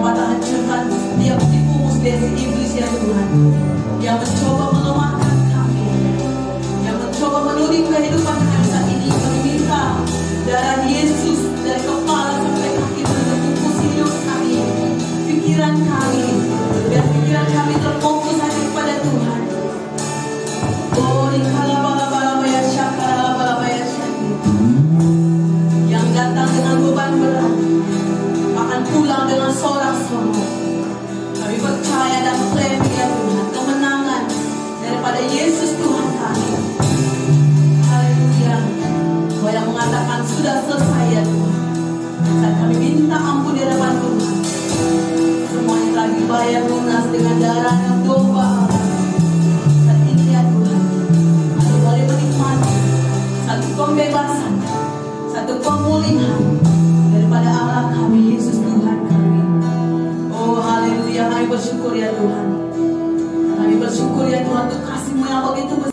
Pada hancurkan setiap tipu muslihat iblis ya Tuhan, yang mencoba melemahkan kami, yang mencoba menuding kehidupan kami saat ini. Kami minta darah Yesus dari kepala sampai kaki menembus hidup kami, pikiran kami, biar pikiran kami terfokus hanya kepada Tuhan. Yang datang dengan beban berat akan pulang dengan sorak-sorai. Kami percaya dan klaim ya Tuhan, kemenangan daripada Yesus Tuhan kami. Haleluya. Kau yang mengatakan sudah selesai ya Tuhan. Saat kami minta ampun di hadapan Tuhan, semuanya telah dibayar lunas dengan darah yang domba Allah. Saat ini ya Tuhan, kami boleh menikmati satu pembebasan, satu pemulihan daripada Allah kami, Yesus Tuhan kami. Oh haleluya, kami bersyukur ya Tuhan. Kami bersyukur ya Tuhan untuk kasih-Mu yang begitu besar.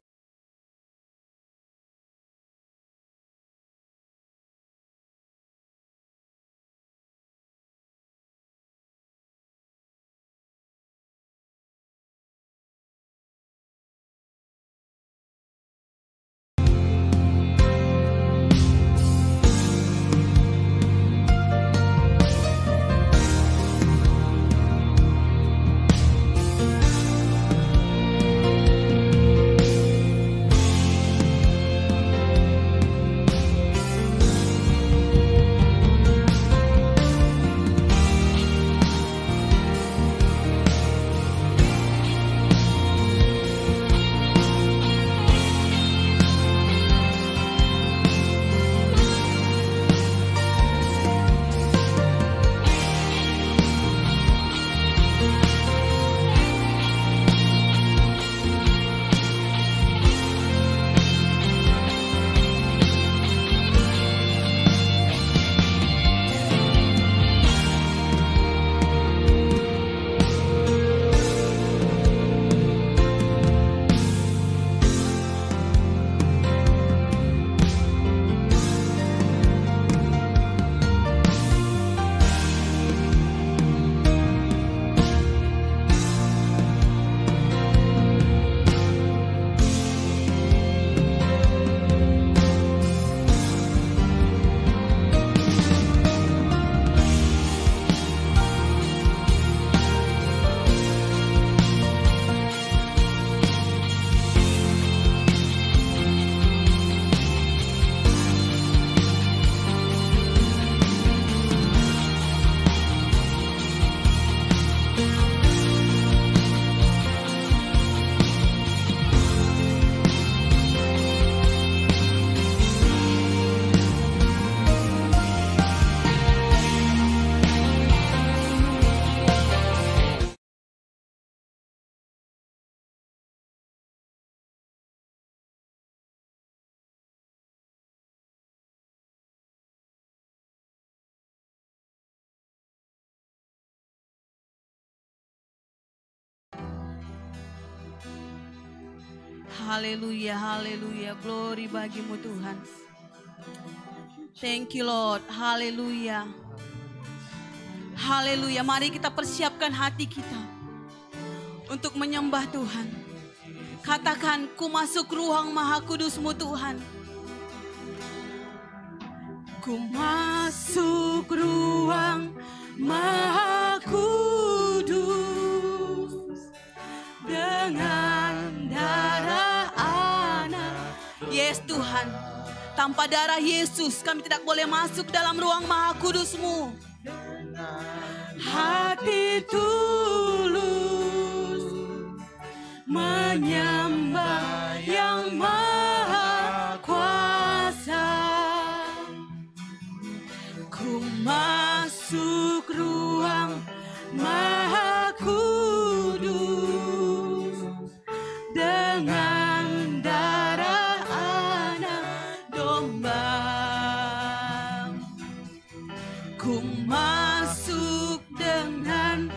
Haleluya, haleluya, glory bagimu Tuhan. Thank you Lord, haleluya. Haleluya, mari kita persiapkan hati kita untuk menyembah Tuhan. Katakan, ku masuk ruang maha kudus-Mu Tuhan. Ku masuk ruang maha kudus dengan darah anak. Yes Tuhan, tanpa darah Yesus kami tidak boleh masuk dalam ruang maha kudus-Mu. Hati tulus menyembah yang maha kuasa. Ku masuk ruang maha kudus dengan darah anak domba. Ku masuk dengan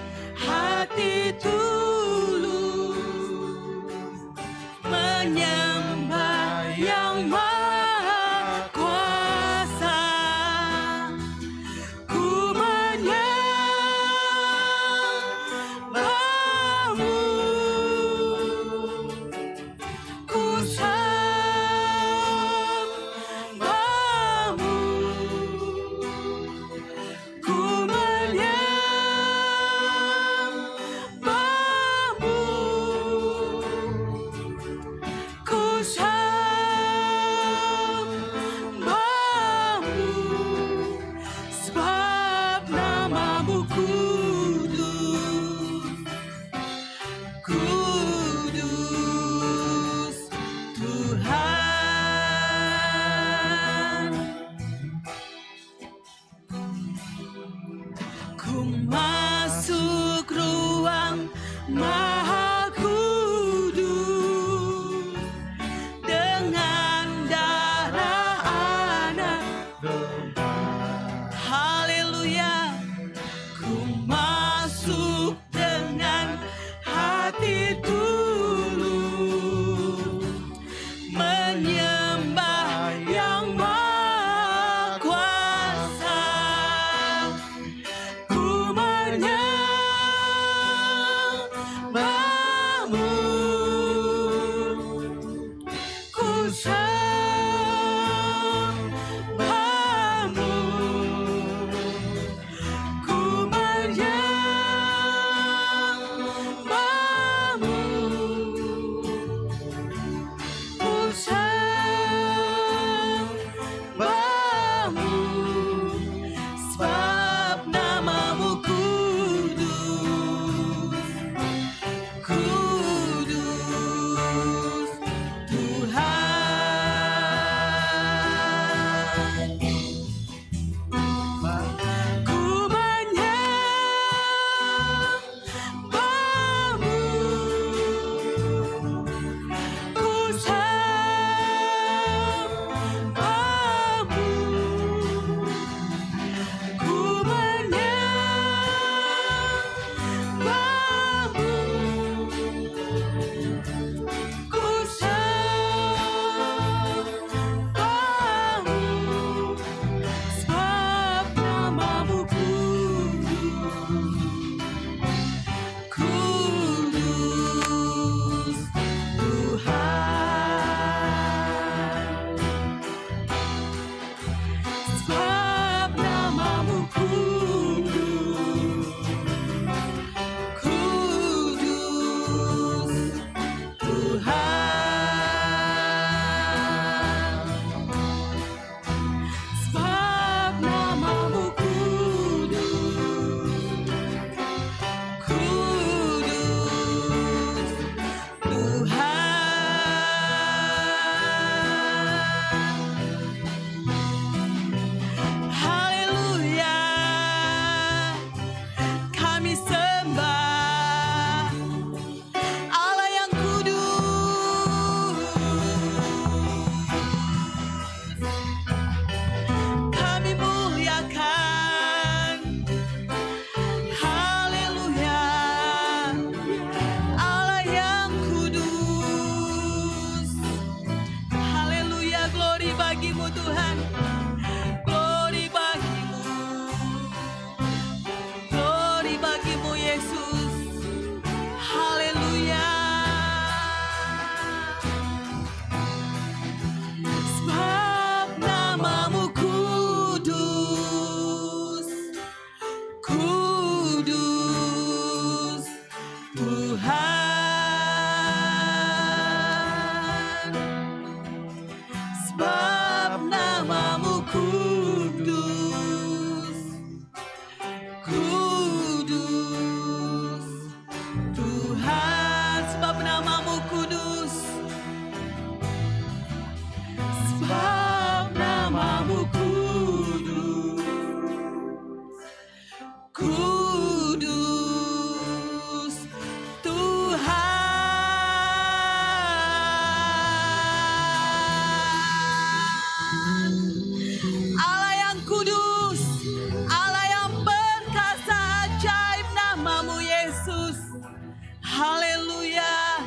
Haleluya.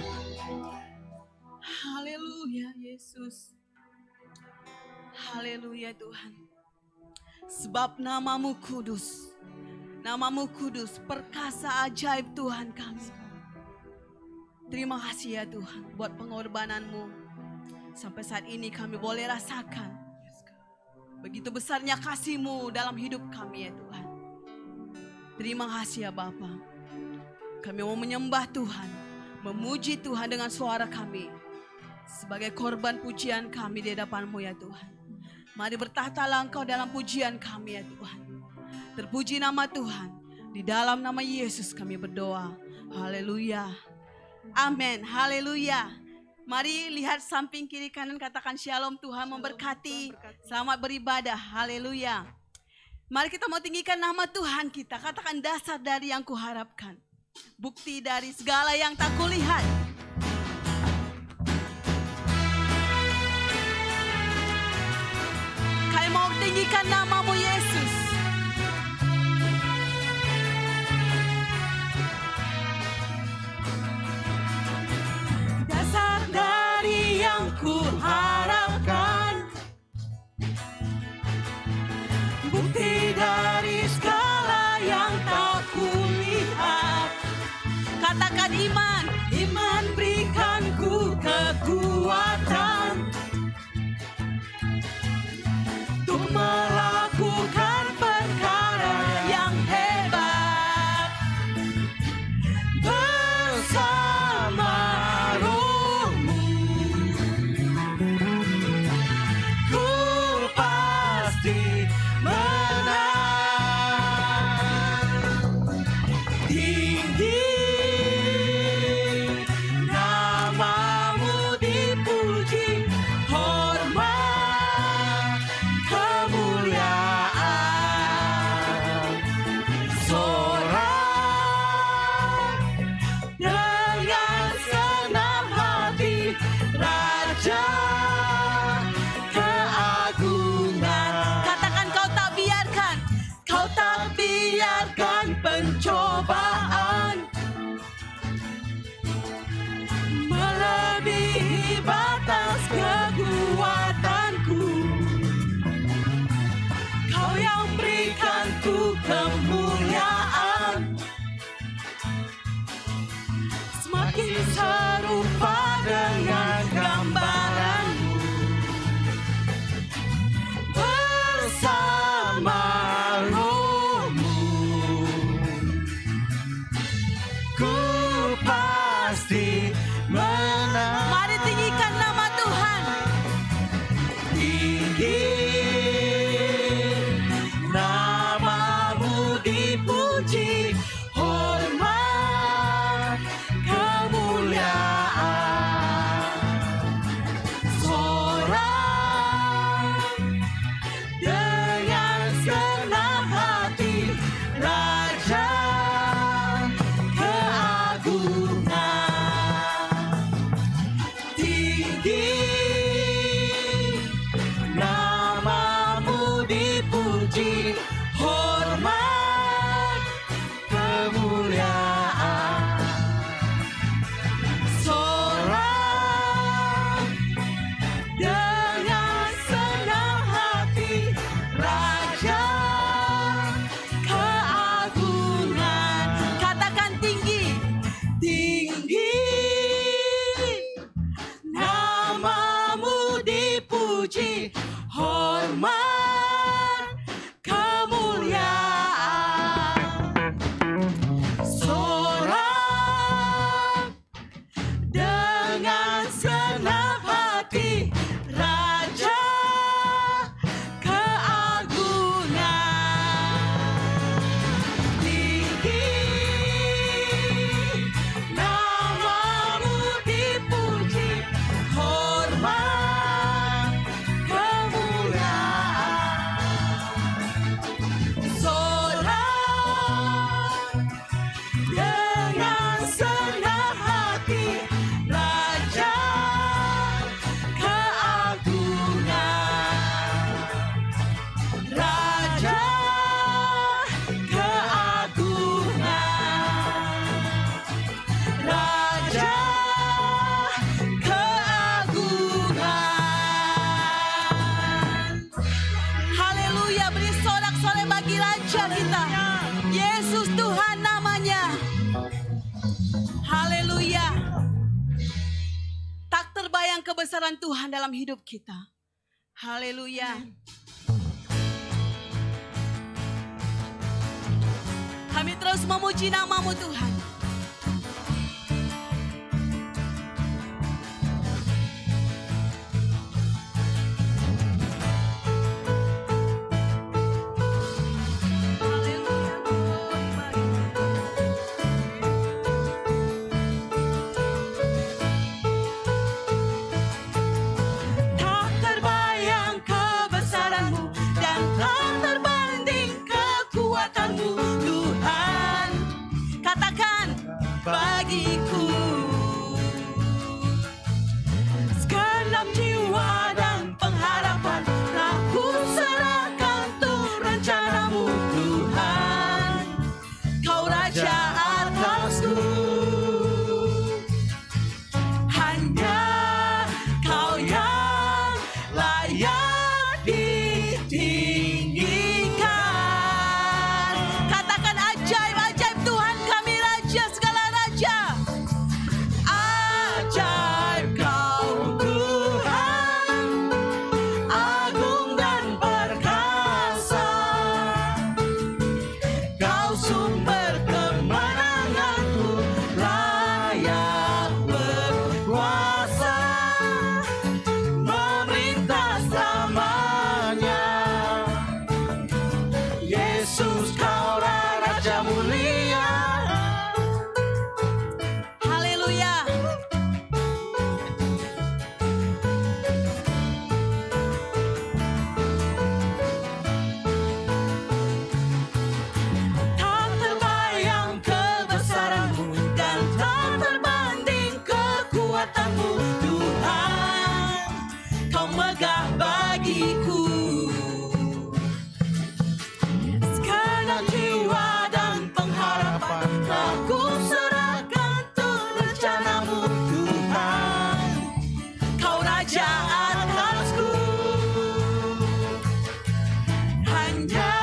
Haleluya Yesus. Haleluya Tuhan. Sebab namamu kudus. Namamu kudus, perkasa ajaib Tuhan kami. Terima kasih ya Tuhan buat pengorbananmu. Sampai saat ini kami boleh rasakan begitu besarnya kasih-Mu dalam hidup kami ya Tuhan. Terima kasih ya Bapa. Kami mau menyembah Tuhan, memuji Tuhan dengan suara kami. Sebagai korban pujian kami di hadapan-Mu ya Tuhan. Mari bertahtalah Engkau dalam pujian kami ya Tuhan. Terpuji nama Tuhan. Di dalam nama Yesus kami berdoa. Haleluya. Amin. Haleluya. Mari lihat samping kiri kanan, katakan shalom, Tuhan memberkati. Selamat beribadah. Haleluya. Mari kita mau tinggikan nama Tuhan kita. Katakan dasar dari yang kuharapkan. Bukti dari segala yang tak kulihat. Kami mau tinggikan namamu Yesus. Dasar dari yang kuharapkan, bukti dari segala yang tak kulihat. Katakan iman, iman berikan ku kekuatan untuk melakukan perkara yang hebat bersama Roh-Mu. Ku pasti menang. Tinggi namamu dipuji, hormat kemuliaan, sorak dengan senang hati, Raja keagungan. Katakan kau tak biarkan pencobaan melebihi batas kekuatanku. Kau yang berikan ku kemuliaan, semakin serupa dengan gambaranmu. Bersama Roh-Mu ku pasti menang. Mari tinggikan nama Tuhan. Tinggi namamu dipuji, hormat kemuliaan, sorak dengan senang hati, Raja keagungan. Tinggi namamu dipuji, hormat kemuliaan, sorak dengan senang hati, Raja keagungan. Katakan tinggi, tinggi namamu dipuji, hormat kemuliaan, sorak Haleluya. Tak terbayang kebesaran Tuhan dalam hidup kita. Haleluya. Kami terus memuji nama-Mu Tuhan. Bagiku segenap jiwa dan pengharapan telah ku serahkan untuk rencana-Mu Tuhan. Kau Raja atasku, hanya Kau yang layak ditinggikan. Katakan ajaib-ajaib Tuhan kami Raja segala raja. Ajaib Kau Tuhan, agung dan perkasa. Kau sumber kemenanganku, layak berkuasa, memerintah selamanya. Yesus Kau Raja mulia. Haleluya. Tak terbayang kebesaran-Mu dan tak terbanding kekuatan-Mu Tuhan. Kau megah bagiku segenap jiwa dan pengharapan telah ku serahkan untuk rencana-Mu Tuhan. Kau Raja atasku, hanya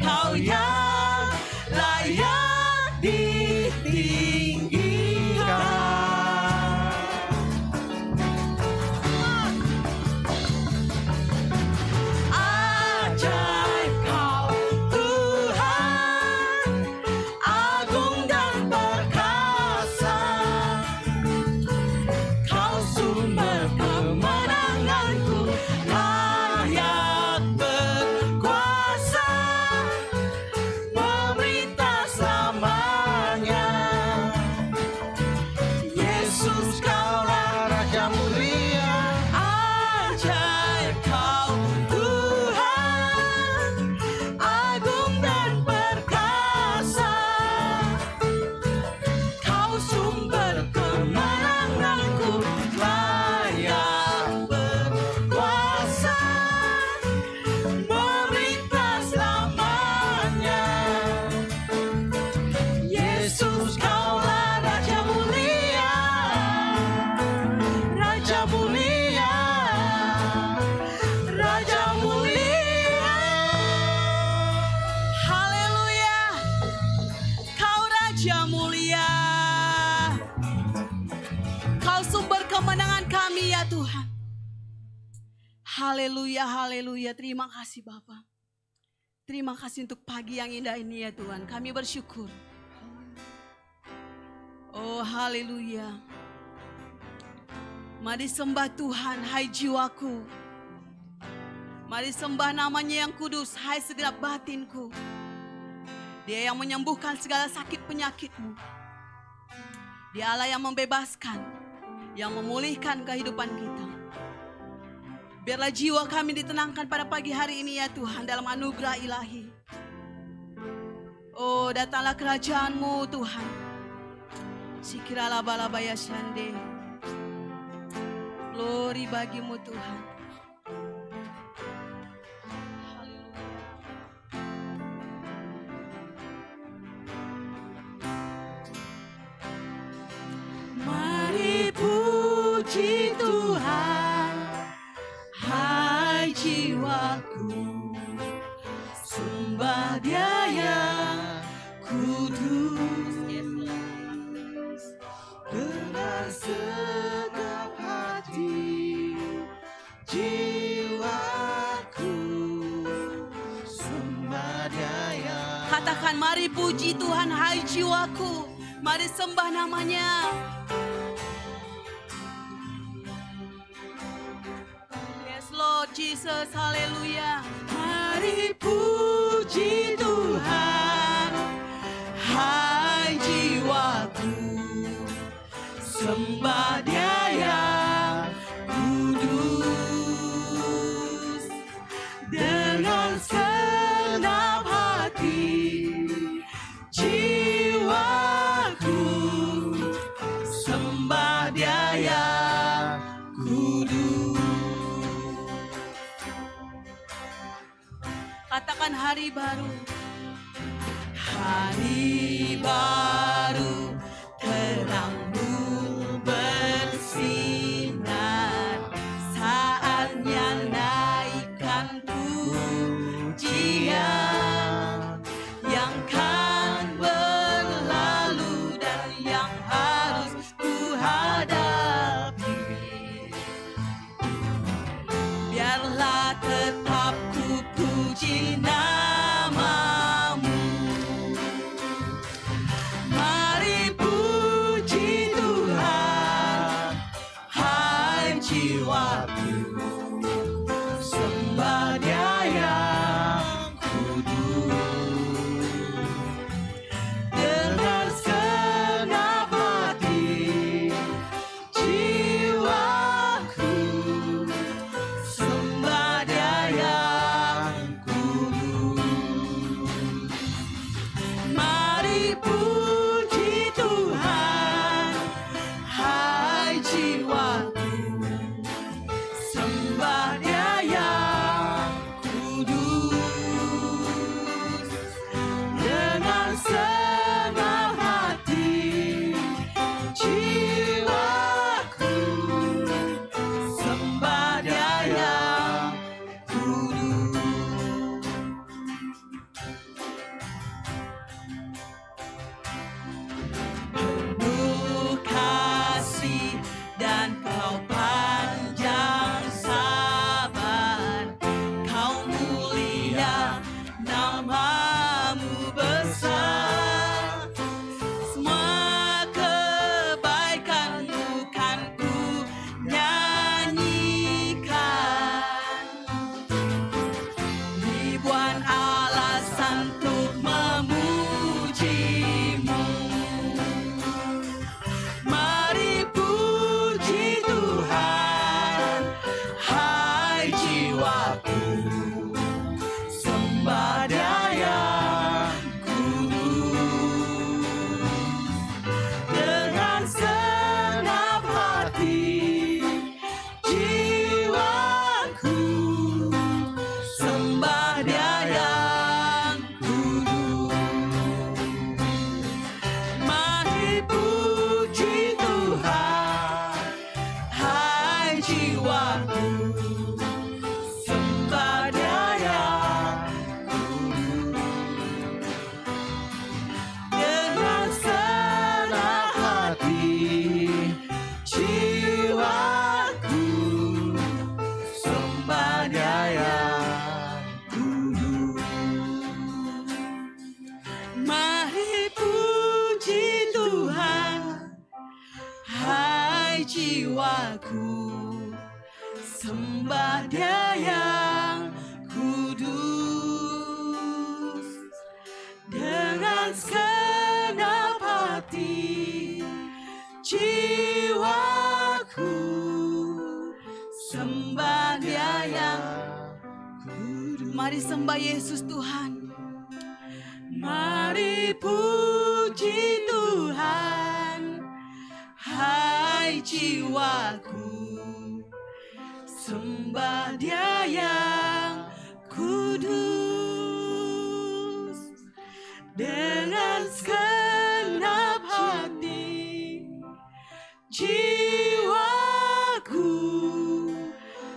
Kau yang layak ditinggikan. Ajaib Kau Tuhan, agung dan perkasa. Kau sumber kemenanganku, layak berkuasa, memerintah selamanya. Yesus Kaulah Raja mulia. Ajaib Kau Tuhan, agung dan perkasa. Kau sumber kemenanganku, layak berkuasa, memerintah selamanya. Yesus Kaulah Raja mulia, Raja mulia, Raja mulia. Haleluya. Kau Raja mulia. Kau sumber kemenangan kami ya Tuhan. Haleluya, haleluya. Terima kasih Bapa. Terima kasih untuk pagi yang indah ini ya Tuhan. Kami bersyukur. Oh haleluya. Mari sembah Tuhan, hai jiwaku. Mari sembah namanya yang kudus, hai segenap batinku. Dia yang menyembuhkan segala sakit penyakitmu. Dia Allah yang membebaskan, yang memulihkan kehidupan kita. Biarlah jiwa kami ditenangkan pada pagi hari ini ya Tuhan dalam anugerah ilahi. Oh datanglah kerajaan-Mu Tuhan. Sikirala balabaya syande. Glory bagi-Mu Tuhan. Mari puji Tuhan, hai jiwaku, sembah Dia yang kudus. Mari puji Tuhan, hai jiwaku. Mari sembah namanya. Yes Lord Jesus, haleluya. Mari puji Tuhan, hai jiwaku, sembah Dia yang kudus dengan segenap hati. Jiwaku sembah Dia yang kudus. Katakan hari baru. Hari baru, terangmu bersinar, saatnya naikkan pujian yang kan berlalu dan yang harus ku hadapi. Biarlah tetap ku puji namamu. Mari puji Tuhan, hai jiwaku, sembah Dia yang kudus dengan segenap hati. Jiwaku sembah Dia yang kudus. Mari puji Tuhan, hai jiwaku, sembah Dia yang kudus dengan segenap hati. Jiwaku sembah Dia yang kudus. Penuh kasih dan Kau panjang sabar, Kau mulia, namamu besar. Semua kebaikan-Mu kan ku nyanyikan. Ribuan alasan untuk memuji-Mu. Mari puji Tuhan, hai jiwaku, sembah Dia yang kudus dengan segenap hati. Jiwaku sembah Dia yang kudus. Mari puji Tuhan, hai jiwaku, sembah Dia yang kudus dengan segenap hati. Jiwaku sembah Dia yang kudus. Mari puji Tuhan, hai jiwaku, sembah Dia yang kudus dengan segenap hati. Jiwaku sembah Dia yang kudus. Mari sembah Yesus Tuhan. Mari puji Tuhan, hai jiwaku, sembah Dia yang kudus dengan segenap hati. Jiwaku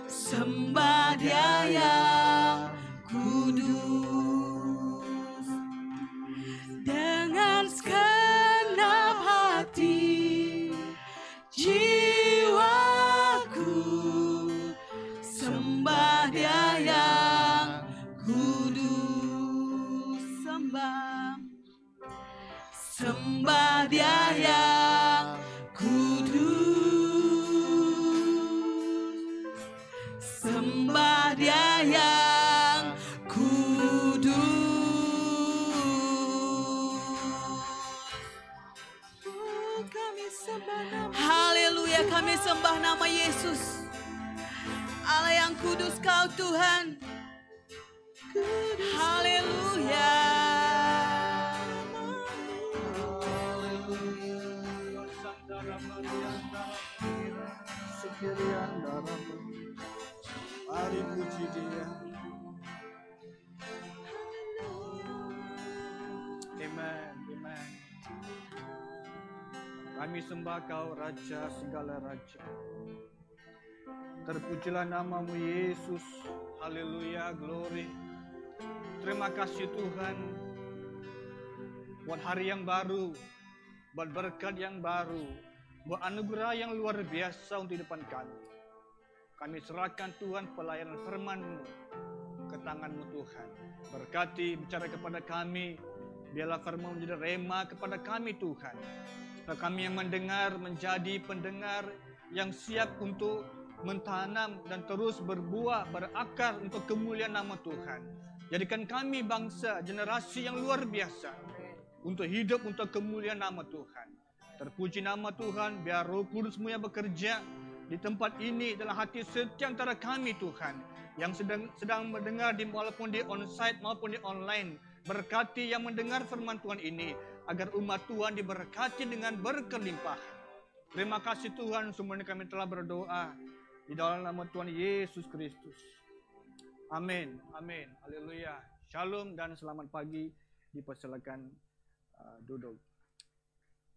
sembah Dia yang kudus dengan segenap hati. Jiwaku sembah Dia yang kudus. Sembah Sembah Dia yang kudus, sembah Dia yang kudus. Oh, kami sembah nama. Haleluya, kami sembah nama Yesus. Allah yang kudus Kau Tuhan. Haleluya. Mari puji Dia. Amen, amen. Kami sembah Kau, Raja segala raja. Terpujilah namamu Yesus. Haleluya, glory. Terima kasih Tuhan buat hari yang baru, buat berkat yang baru, buat anugerah yang luar biasa untuk depan kami. Kami serahkan Tuhan pelayanan firman-Mu ke tangan-Mu Tuhan. Berkati, bicara kepada kami, biarlah firman menjadi rema kepada kami Tuhan. Supaya kami yang mendengar menjadi pendengar yang siap untuk mentanam dan terus berbuah, berakar untuk kemuliaan nama Tuhan. Jadikan kami bangsa, generasi yang luar biasa untuk hidup untuk kemuliaan nama Tuhan. Terpuji nama Tuhan, biar Roh Kudus-Mu yang bekerja di tempat ini dalam hati setiap antara kami Tuhan yang sedang mendengar walaupun di onsite maupun di online. Berkati yang mendengar firman Tuhan ini agar umat Tuhan diberkati dengan berkelimpahan. Terima kasih Tuhan, semuanya kami telah berdoa di dalam nama Tuhan Yesus Kristus. Amin, amin, haleluya. Shalom dan selamat pagi. Dipersilakan duduk.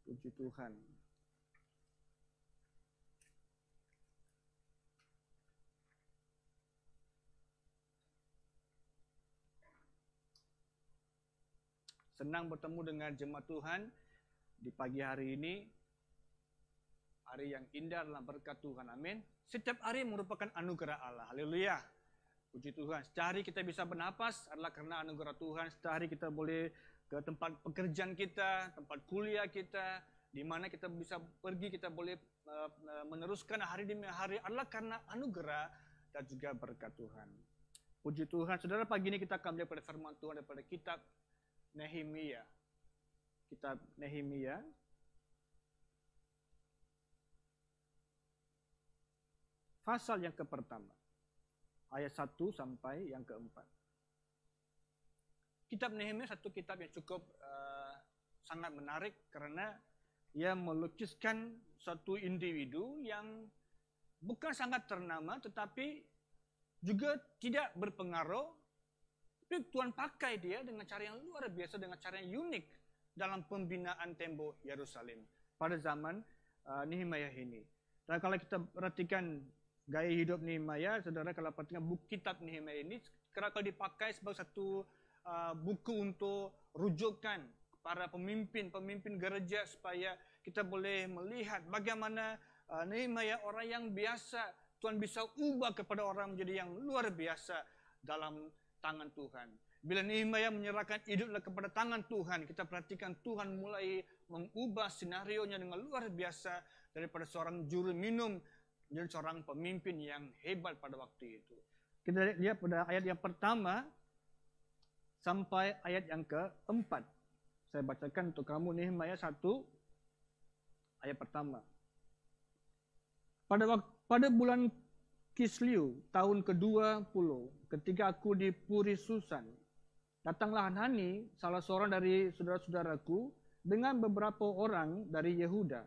Puji Tuhan. Senang bertemu dengan jemaat Tuhan di pagi hari ini. Hari yang indah dalam berkat Tuhan, amin. Setiap hari merupakan anugerah Allah, haleluya. Puji Tuhan, setiap hari kita bisa bernapas adalah karena anugerah Tuhan. Setiap hari kita boleh ke tempat pekerjaan kita, tempat kuliah kita, di mana kita bisa pergi, kita boleh meneruskan hari demi hari adalah karena anugerah dan juga berkat Tuhan. Puji Tuhan, saudara, pagi ini kita akan belajar pada firman Tuhan daripada kitab Nehemia. Kitab Nehemia. Pasal yang pertama. Ayat 1 sampai yang keempat. Kitab Nehemia satu kitab yang cukup sangat menarik karena ia melukiskan satu individu yang bukan sangat ternama tetapi juga tidak berpengaruh. Tapi Tuhan pakai dia dengan cara yang luar biasa, dengan cara yang unik dalam pembinaan tembok Yerusalem pada zaman Nehemia ini. Dan kalau kita perhatikan gaya hidup Nehemia, saudara, kalau perhatikan buku kitab Nehemia ini kerap kali dipakai sebagai satu buku untuk rujukan para pemimpin gereja supaya kita boleh melihat bagaimana Nehemia orang yang biasa Tuhan bisa ubah kepada orang menjadi yang luar biasa dalam tangan Tuhan. Bila Nehemia menyerahkan hidupnya kepada tangan Tuhan, kita perhatikan Tuhan mulai mengubah senarionya dengan luar biasa daripada seorang juru minum menjadi seorang pemimpin yang hebat pada waktu itu. Kita lihat pada ayat yang pertama sampai ayat yang keempat. Saya bacakan untuk kamu Nehemia 1 ayat pertama. Pada bulan Kislew tahun ke-20 ketika aku di Puri Susan, datanglah Hanani, salah seorang dari saudara-saudaraku, dengan beberapa orang dari Yehuda.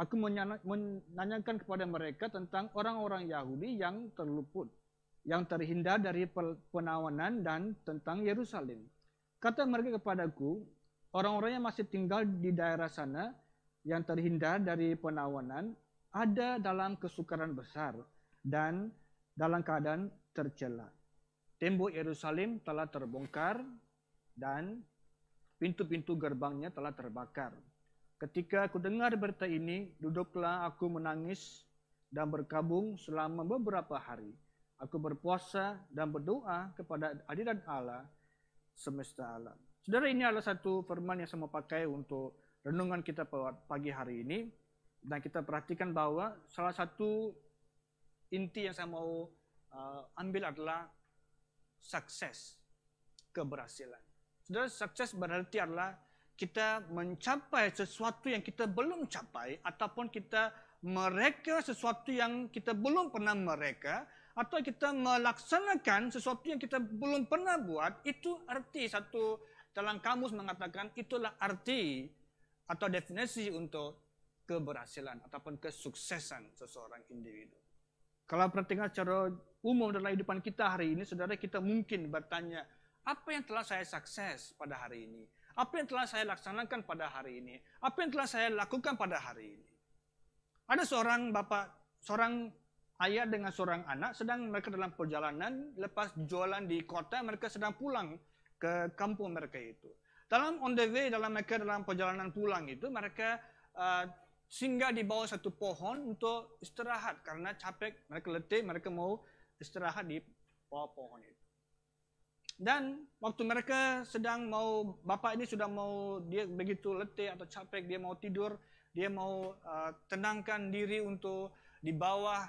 Aku menanyakan kepada mereka tentang orang-orang Yahudi yang terluput, yang terhindar dari penawanan dan tentang Yerusalem. Kata mereka kepadaku, orang-orang yang masih tinggal di daerah sana yang terhindar dari penawanan ada dalam kesukaran besar dan dalam keadaan tercela. Tembok Yerusalem telah terbongkar dan pintu-pintu gerbangnya telah terbakar. Ketika aku dengar berita ini, duduklah aku menangis dan berkabung selama beberapa hari. Aku berpuasa dan berdoa kepada hadirat Allah semesta alam. Saudara, ini adalah satu firman yang saya mau pakai untuk renungan kita pagi hari ini. Dan kita perhatikan bahwa salah satu inti yang saya mau ambil adalah sukses, keberhasilan. Saudara, sukses berarti adalah kita mencapai sesuatu yang kita belum capai, ataupun kita mereka sesuatu yang kita belum pernah mereka, atau kita melaksanakan sesuatu yang kita belum pernah buat. Itu arti satu, dalam kamus mengatakan itulah arti atau definisi untuk keberhasilan ataupun kesuksesan seseorang individu. Kalau perhatikan secara umum dalam kehidupan kita hari ini, saudara, kita mungkin bertanya, apa yang telah saya sukses pada hari ini? Apa yang telah saya laksanakan pada hari ini? Apa yang telah saya lakukan pada hari ini? Ada seorang bapak, seorang ayah dengan seorang anak, sedang mereka dalam perjalanan, lepas jualan di kota, mereka sedang pulang ke kampung mereka itu. Dalam on the way, dalam perjalanan pulang itu, mereka singgah di bawah satu pohon untuk istirahat karena capek, mereka letih, mereka mau istirahat di bawah pohon itu. Dan waktu mereka sedang mau, bapak ini sudah mau, dia begitu letih atau capek, dia mau tidur, dia mau tenangkan diri untuk di bawah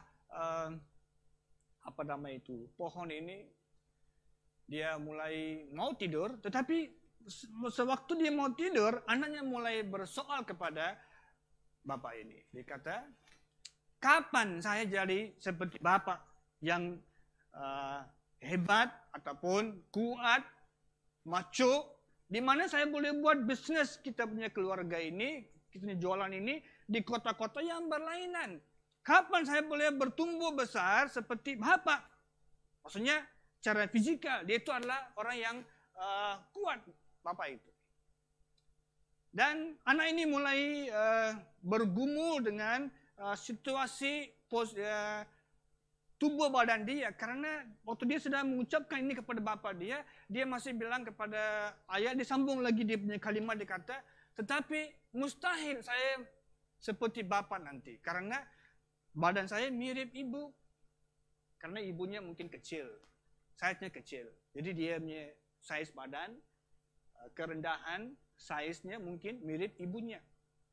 pohon ini. Dia mulai mau tidur, tetapi sewaktu dia mau tidur, anaknya mulai bersoal kepada bapak ini. Dia kata, kapan saya jadi seperti bapak yang hebat ataupun kuat, macho, di mana saya boleh buat bisnis kita punya keluarga ini, kita punya jualan ini di kota-kota yang berlainan. Kapan saya boleh bertumbuh besar seperti bapak? Maksudnya secara fisikal, dia itu adalah orang yang kuat, bapak itu. Dan anak ini mulai bergumul dengan situasi tubuh badan dia. Karena waktu dia sedang mengucapkan ini kepada bapa dia, dia masih bilang kepada ayah, dia sambung lagi dia punya kalimat, dia kata, tetapi mustahil saya seperti bapa nanti. Karena badan saya mirip ibu. Karena ibunya mungkin kecil, size-nya kecil. Jadi dia punya size badan, kerendahan, size-nya mungkin mirip ibunya.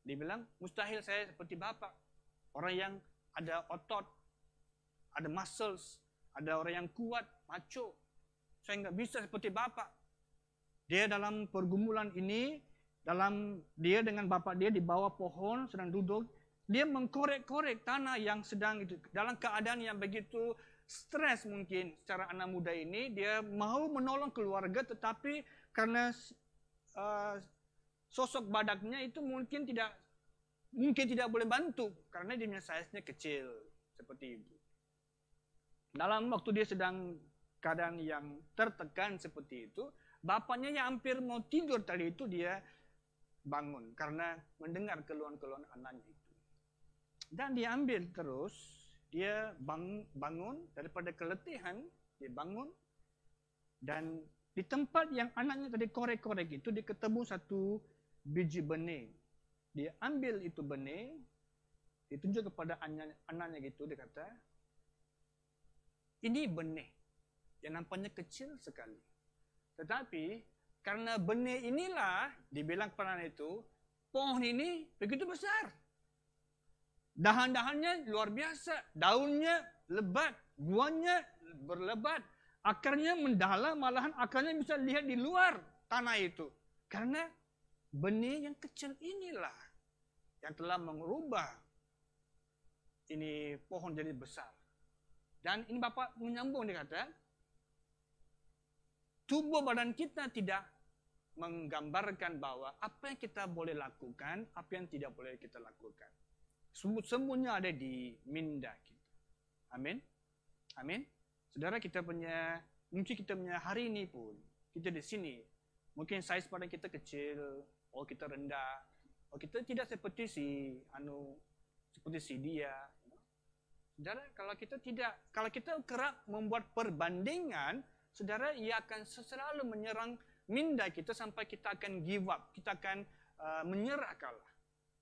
Dia bilang, mustahil saya seperti bapak. Orang yang ada otot, ada muscles, ada orang yang kuat, macho. Saya nggak bisa seperti bapak. Dia dalam pergumulan ini, dia dengan bapak dia di bawah pohon sedang duduk, dia mengkorek-korek tanah yang sedang itu. Dalam keadaan yang begitu stres mungkin secara anak muda ini, dia mau menolong keluarga, tetapi karena sosok badaknya itu mungkin tidak boleh bantu karena dia punya size-nya kecil seperti ibu. Dalam waktu dia sedang keadaan yang tertekan seperti itu, bapaknya yang hampir mau tidur tadi itu, dia bangun karena mendengar keluhan-keluhan anaknya itu. Dan dia ambil terus, dia bangun daripada keletihan, dia bangun, dan di tempat yang anaknya tadi korek-korek itu, dia ketemu satu biji benih. Dia ambil itu benih, ditunjuk kepada anaknya gitu, dia kata, ini benih yang nampaknya kecil sekali. Tetapi karena benih inilah, dibilang kepada anak itu, pohon ini begitu besar. Dahan-dahannya luar biasa, daunnya lebat, buahnya berlebat, akarnya mendalam, malahan akarnya bisa lihat di luar tanah itu. Karena benih yang kecil inilah yang telah mengubah ini pohon jadi besar. Dan ini Bapak menyambung, dia kata, tubuh badan kita tidak menggambarkan bahwa apa yang kita boleh lakukan, apa yang tidak boleh kita lakukan. Semuanya ada di minda kita. Amin. Amin. Saudara, mungkin kita punya hari ini pun, kita di sini, mungkin size badan kita kecil, kita rendah, kita tidak seperti si dia. Saudara, kalau kita kerap membuat perbandingan, saudara, ia akan selalu menyerang minda kita sampai kita akan give up, kita akan menyerah kalah.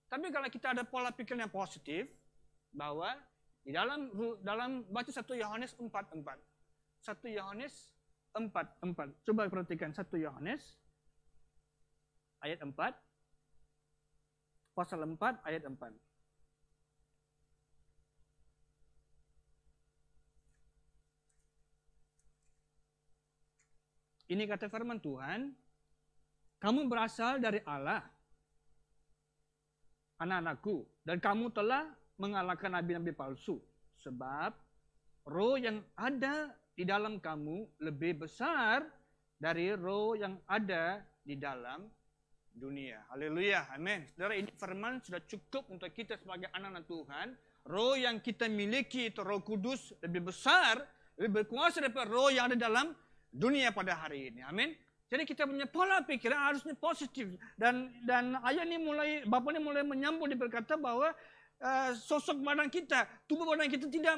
Tapi kalau kita ada pola pikir yang positif, bahwa di dalam baca 1 Yohanes 4:4. 1 Yohanes 4:4. Coba perhatikan 1 Yohanes ayat 4. Pasal 4 ayat 4. Ini kata firman Tuhan, kamu berasal dari Allah, anak-anakku, dan kamu telah mengalahkan nabi-nabi palsu. Sebab roh yang ada di dalam kamu lebih besar dari roh yang ada di dalam dunia. Haleluya, amin. Saudara, ini firman sudah cukup untuk kita sebagai anak-anak Tuhan. Roh yang kita miliki itu Roh Kudus lebih besar, lebih berkuasa daripada roh yang ada dalam dunia pada hari ini. Amin. Jadi kita punya pola pikir harusnya positif. Dan ayat ini Bapak ini mulai menyambung, dia berkata bahwa sosok badan kita, tubuh badan kita tidak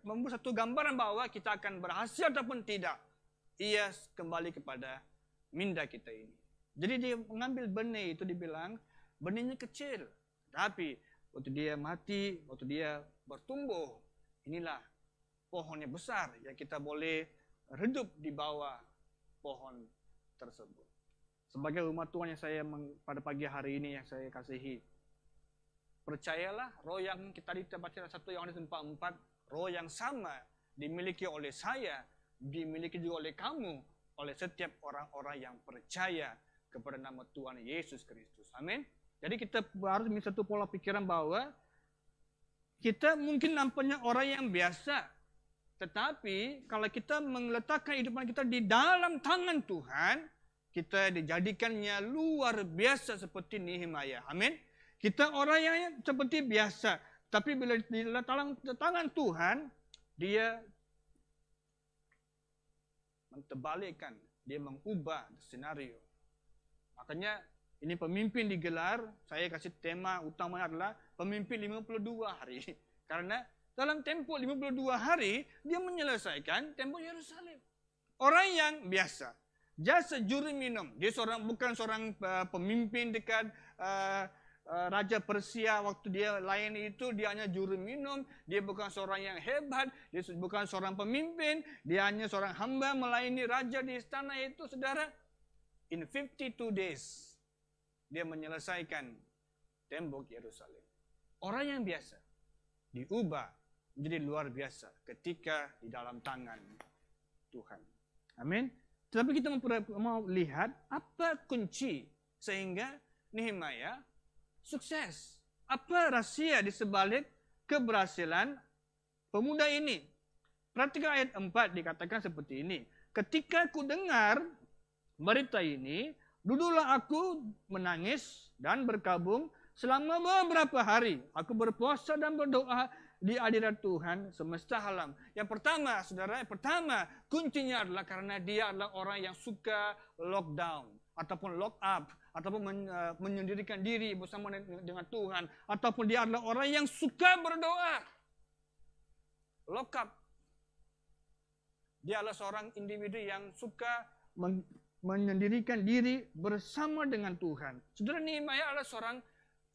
membuat satu gambaran bahwa kita akan berhasil ataupun tidak. Ia kembali kepada minda kita ini. Jadi dia mengambil benih itu, dibilang benihnya kecil. Tapi waktu dia mati, waktu dia bertumbuh, inilah pohonnya besar yang kita boleh redup di bawah pohon tersebut. Sebagai umat Tuhan yang saya pada pagi hari ini yang saya kasihi, percayalah roh yang kita baca 1 Yohanes 4:4, roh yang sama dimiliki oleh saya, dimiliki juga oleh kamu, oleh setiap orang-orang yang percaya kepada nama Tuhan Yesus Kristus. Amin. Jadi kita harus memiliki satu pola pikiran bahwa kita mungkin nampaknya orang yang biasa, tetapi kalau kita meletakkan kehidupan kita di dalam tangan Tuhan, kita dijadikannya luar biasa seperti Nehemia. Amin. Kita orang yang seperti biasa, tapi bila di tangan Tuhan, dia menterbalikan, dia mengubah senario. Makanya ini pemimpin digelar, saya kasih tema utamanya adalah pemimpin 52 hari. Karena dalam tempo 52 hari, dia menyelesaikan tempo Yerusalem. Orang yang biasa, jasa juru minum. Dia bukan seorang pemimpin dekat Raja Persia waktu dia layani itu, dia hanya juru minum. Dia bukan seorang yang hebat, dia bukan seorang pemimpin. Dia hanya seorang hamba melayani raja di istana itu, saudara. In 52 days, dia menyelesaikan tembok Yerusalem. Orang yang biasa diubah menjadi luar biasa ketika di dalam tangan Tuhan. Amin. Tetapi kita mau lihat apa kunci sehingga Nehemia sukses. Apa rahasia di sebalik keberhasilan pemuda ini? Perhatikan ayat 4 dikatakan seperti ini. Ketika ku dengar berita ini, duduklah aku menangis dan berkabung selama beberapa hari. Aku berpuasa dan berdoa di hadirat Tuhan semesta alam. Yang pertama, saudara, kuncinya adalah karena dia adalah orang yang suka lockdown ataupun lock up ataupun menyendirikan diri bersama dengan Tuhan, ataupun dia adalah orang yang suka berdoa. Lock up. Dia adalah seorang individu yang suka menyendirikan diri bersama dengan Tuhan. Saudara, Nehemia adalah seorang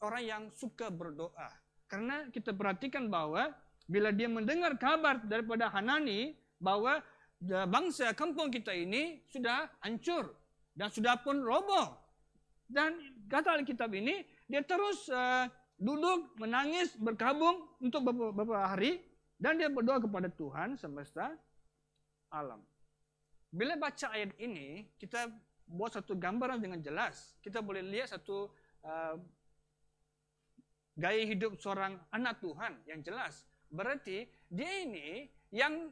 orang yang suka berdoa. Karena kita perhatikan bahwa bila dia mendengar kabar daripada Hanani bahwa bangsa kampung kita ini sudah hancur dan sudah pun roboh. Dan kata Alkitab ini, dia terus duduk, menangis, berkabung untuk beberapa hari. Dan dia berdoa kepada Tuhan semesta alam. Bila baca ayat ini, kita buat satu gambaran dengan jelas. Kita boleh lihat satu gaya hidup seorang anak Tuhan yang jelas. Berarti dia ini yang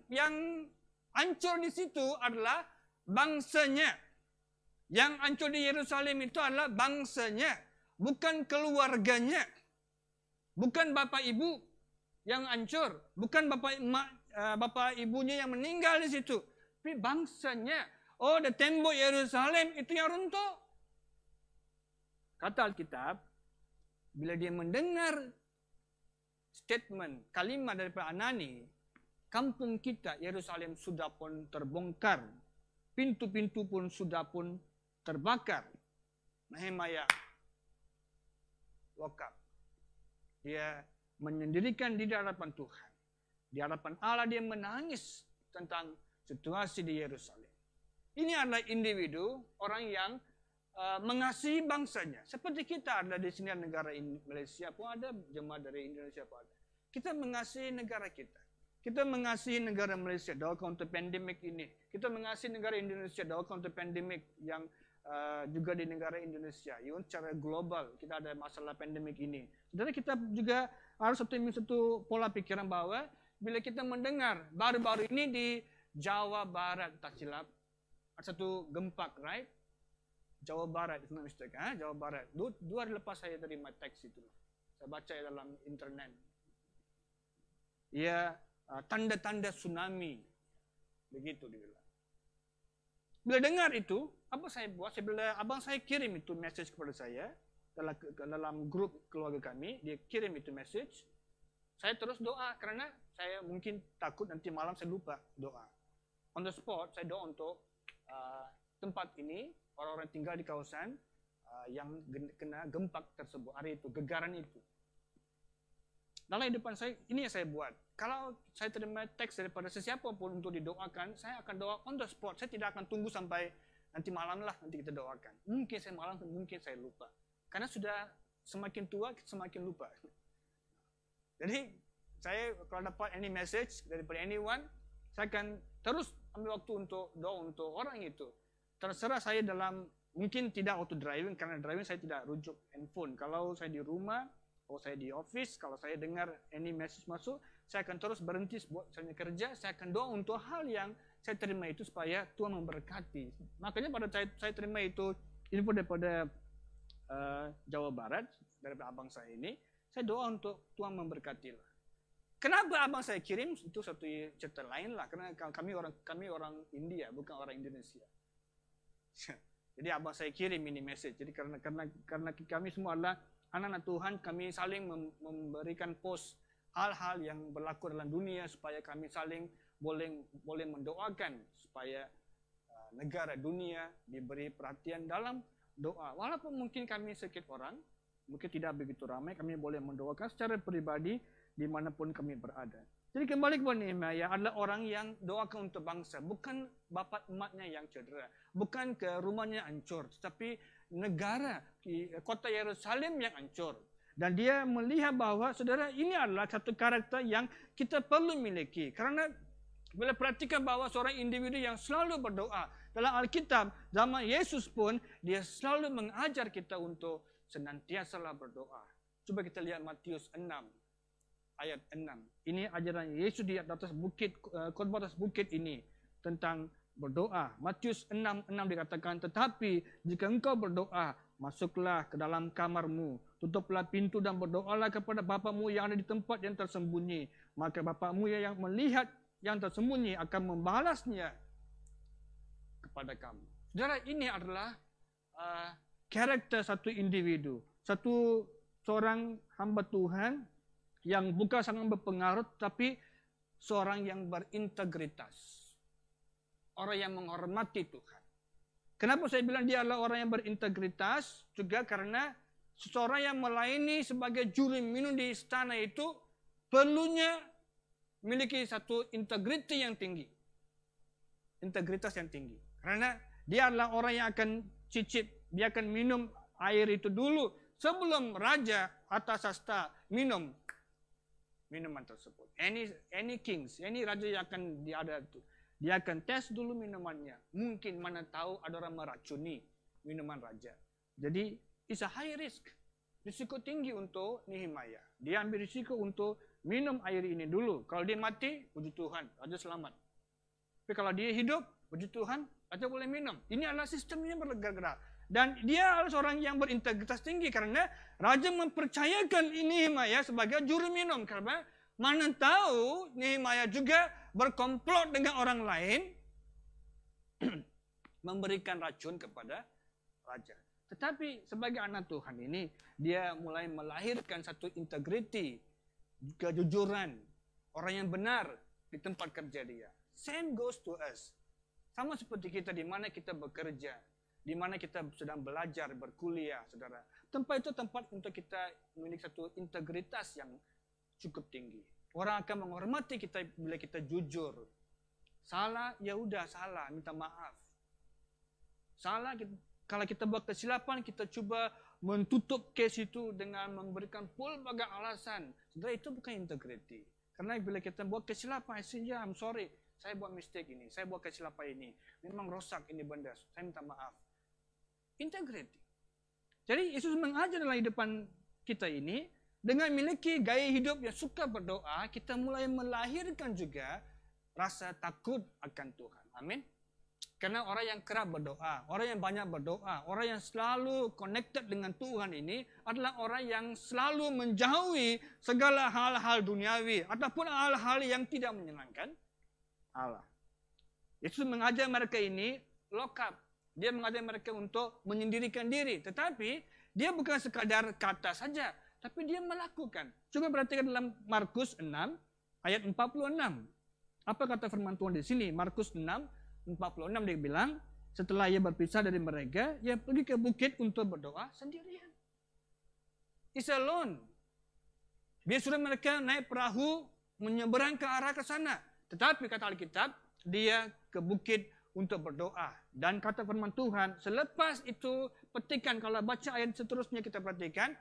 hancur di situ adalah bangsanya. Yang hancur di Yerusalem itu adalah bangsanya, bukan keluarganya. Bukan bapak ibu yang hancur, bukan bapak ibunya yang meninggal di situ, tapi bangsanya. Oh, the tembok Yerusalem itu yang runtuh. Kata Alkitab, bila dia mendengar statement, kalimat daripada Hanani, kampung kita Yerusalem sudah pun terbongkar, pintu-pintu pun sudah pun terbakar. Nehemia woke up. Dia menyendirikan diri di hadapan Tuhan. Di hadapan Allah dia menangis tentang situasi di Yerusalem. Ini adalah individu, orang yang mengasihi bangsanya. Seperti kita ada di sini negara Malaysia pun ada, jemaat dari Indonesia pun ada. Kita mengasihi negara kita. Kita mengasihi negara Malaysia doakan untuk pandemik ini. Kita mengasihi negara Indonesia doakan untuk pandemik yang juga di negara Indonesia. Even secara global kita ada masalah pandemik ini. Saudara, kita juga harus satu pola pikiran bahwa bila kita mendengar baru-baru ini di Jawa Barat, tak silap, ada satu gempa, right? Jawa Barat, if not mistaken, Jawa Barat. Dua hari lepas saya terima teks itu. Saya baca dalam internet. Ya, tanda-tanda tsunami. Begitu dibilang. Bila dengar itu, apa saya buat? Bila abang saya kirim itu message kepada saya, dalam grup keluarga kami, dia kirim itu message, saya terus doa, karena saya mungkin takut nanti malam saya lupa doa. On the spot, saya doa untuk tempat ini, orang-orang tinggal di kawasan yang kena gempa tersebut, hari itu, gegaran itu. Dalam hidupan saya, ini yang saya buat. Kalau saya terima teks daripada sesiapa pun untuk didoakan, saya akan doa on the spot. Saya tidak akan tunggu sampai nanti malam lah, nanti kita doakan. Mungkin saya malam, mungkin saya lupa. Karena sudah semakin tua, semakin lupa. Jadi, saya kalau dapat any message daripada anyone, saya akan terus ambil waktu untuk doa untuk orang itu. Terserah saya dalam, mungkin tidak waktu driving, karena driving saya tidak rujuk handphone. Kalau saya di rumah, kalau saya di office, kalau saya dengar any message masuk, saya akan terus berhenti buat saya kerja, saya akan doa untuk hal yang saya terima itu supaya Tuhan memberkati. Makanya pada saya terima itu info daripada Jawa Barat, daripada abang saya ini, saya doa untuk Tuhan memberkati lah. Kenapa abang saya kirim? Itu satu cerita lain lah, karena kami orang India, bukan orang Indonesia. Jadi abang saya kirim ini message. Jadi karena kami semua adalah anak-anak Tuhan, kami saling memberikan post hal-hal yang berlaku dalam dunia supaya kami saling boleh mendoakan supaya negara dunia diberi perhatian dalam doa. Walaupun mungkin kami sedikit orang, mungkin tidak begitu ramai, kami boleh mendoakan secara pribadi dimanapun kami berada. Jadi kembali kepada Nehemia adalah orang yang doakan untuk bangsa, bukan bapa emaknya yang cedera, bukan ke rumahnya hancur, tetapi negara, kota Yerusalem yang hancur. Dan dia melihat bahawa, saudara, ini adalah satu karakter yang kita perlu miliki. Karena bila perhatikan bahawa seorang individu yang selalu berdoa, dalam Alkitab, zaman Yesus pun, dia selalu mengajar kita untuk senantiasalah berdoa. Coba kita lihat Matius 6. Ayat 6. Ini ajaran Yesus di atas bukit, khotbah atas bukit ini tentang berdoa. Matius 6:6 dikatakan, tetapi jika engkau berdoa, masuklah ke dalam kamarmu, tutuplah pintu dan berdoalah kepada Bapamu yang ada di tempat yang tersembunyi. Maka Bapamu yang melihat yang tersembunyi akan membalasnya kepada kamu. Saudara, ini adalah karakter satu individu, seorang hamba Tuhan yang bukan sangat berpengaruh, tapi seorang yang berintegritas. Orang yang menghormati Tuhan. Kenapa saya bilang dia adalah orang yang berintegritas? Juga karena seseorang yang melayani sebagai juru minum di istana itu perlunya memiliki satu integriti yang tinggi. Integritas yang tinggi. Karena dia adalah orang yang akan cicip, dia akan minum air itu dulu sebelum raja atas hasta minum minuman tersebut. Any kings, any raja yang akan ada itu, dia akan tes dulu minumannya. Mungkin mana tahu ada orang meracuni minuman raja. Jadi it's a high risk. Risiko tinggi untuk Nehemia. Dia ambil risiko untuk minum air ini dulu. Kalau dia mati, puji Tuhan, raja selamat. Tapi kalau dia hidup, puji Tuhan, raja boleh minum. Ini adalah sistemnya bergerak-gerak. Dan dia adalah seorang yang berintegritas tinggi karena raja mempercayakan Nehemia sebagai juru minum. Karena mana tahu Nehemia juga berkomplot dengan orang lain memberikan racun kepada raja. Tetapi sebagai anak Tuhan ini, dia mulai melahirkan satu integriti, kejujuran, orang yang benar di tempat kerja dia. Same goes to us. Sama seperti kita di mana kita bekerja, di mana kita sedang belajar, berkuliah, saudara. Tempat itu tempat untuk kita memiliki satu integritas yang cukup tinggi. Orang akan menghormati kita bila kita jujur. Salah, ya udah salah, minta maaf. Salah, Kalau kita buat kesilapan, kita cuba menutup kes itu dengan memberikan pelbagai alasan. Sebenarnya itu bukan integriti. Karena bila kita buat kesilapan, ya, I'm sorry, saya buat mistake ini, saya buat kesilapan ini. Memang rosak ini benda, saya minta maaf. Integriti. Jadi Yesus mengajar dalam hidupan kita ini, dengan memiliki gaya hidup yang suka berdoa, kita mulai melahirkan juga rasa takut akan Tuhan. Amin. Karena orang yang kerap berdoa, orang yang banyak berdoa, orang yang selalu connected dengan Tuhan ini adalah orang yang selalu menjauhi segala hal-hal duniawi ataupun hal-hal yang tidak menyenangkan Allah. Yesus mengajar mereka ini lock up. Dia mengajar mereka untuk menyendirikan diri. Tetapi dia bukan sekadar kata saja, tapi dia melakukan. Coba perhatikan dalam Markus 6 ayat 46. Apa kata firman Tuhan di sini? Markus 6 46 dia bilang, setelah ia berpisah dari mereka, ia pergi ke bukit untuk berdoa sendirian. He's alone. Dia suruh mereka naik perahu menyeberang ke arah ke sana. Tetapi kata Alkitab, dia ke bukit untuk berdoa. Dan kata firman Tuhan, selepas itu petikan, kalau baca ayat seterusnya kita perhatikan,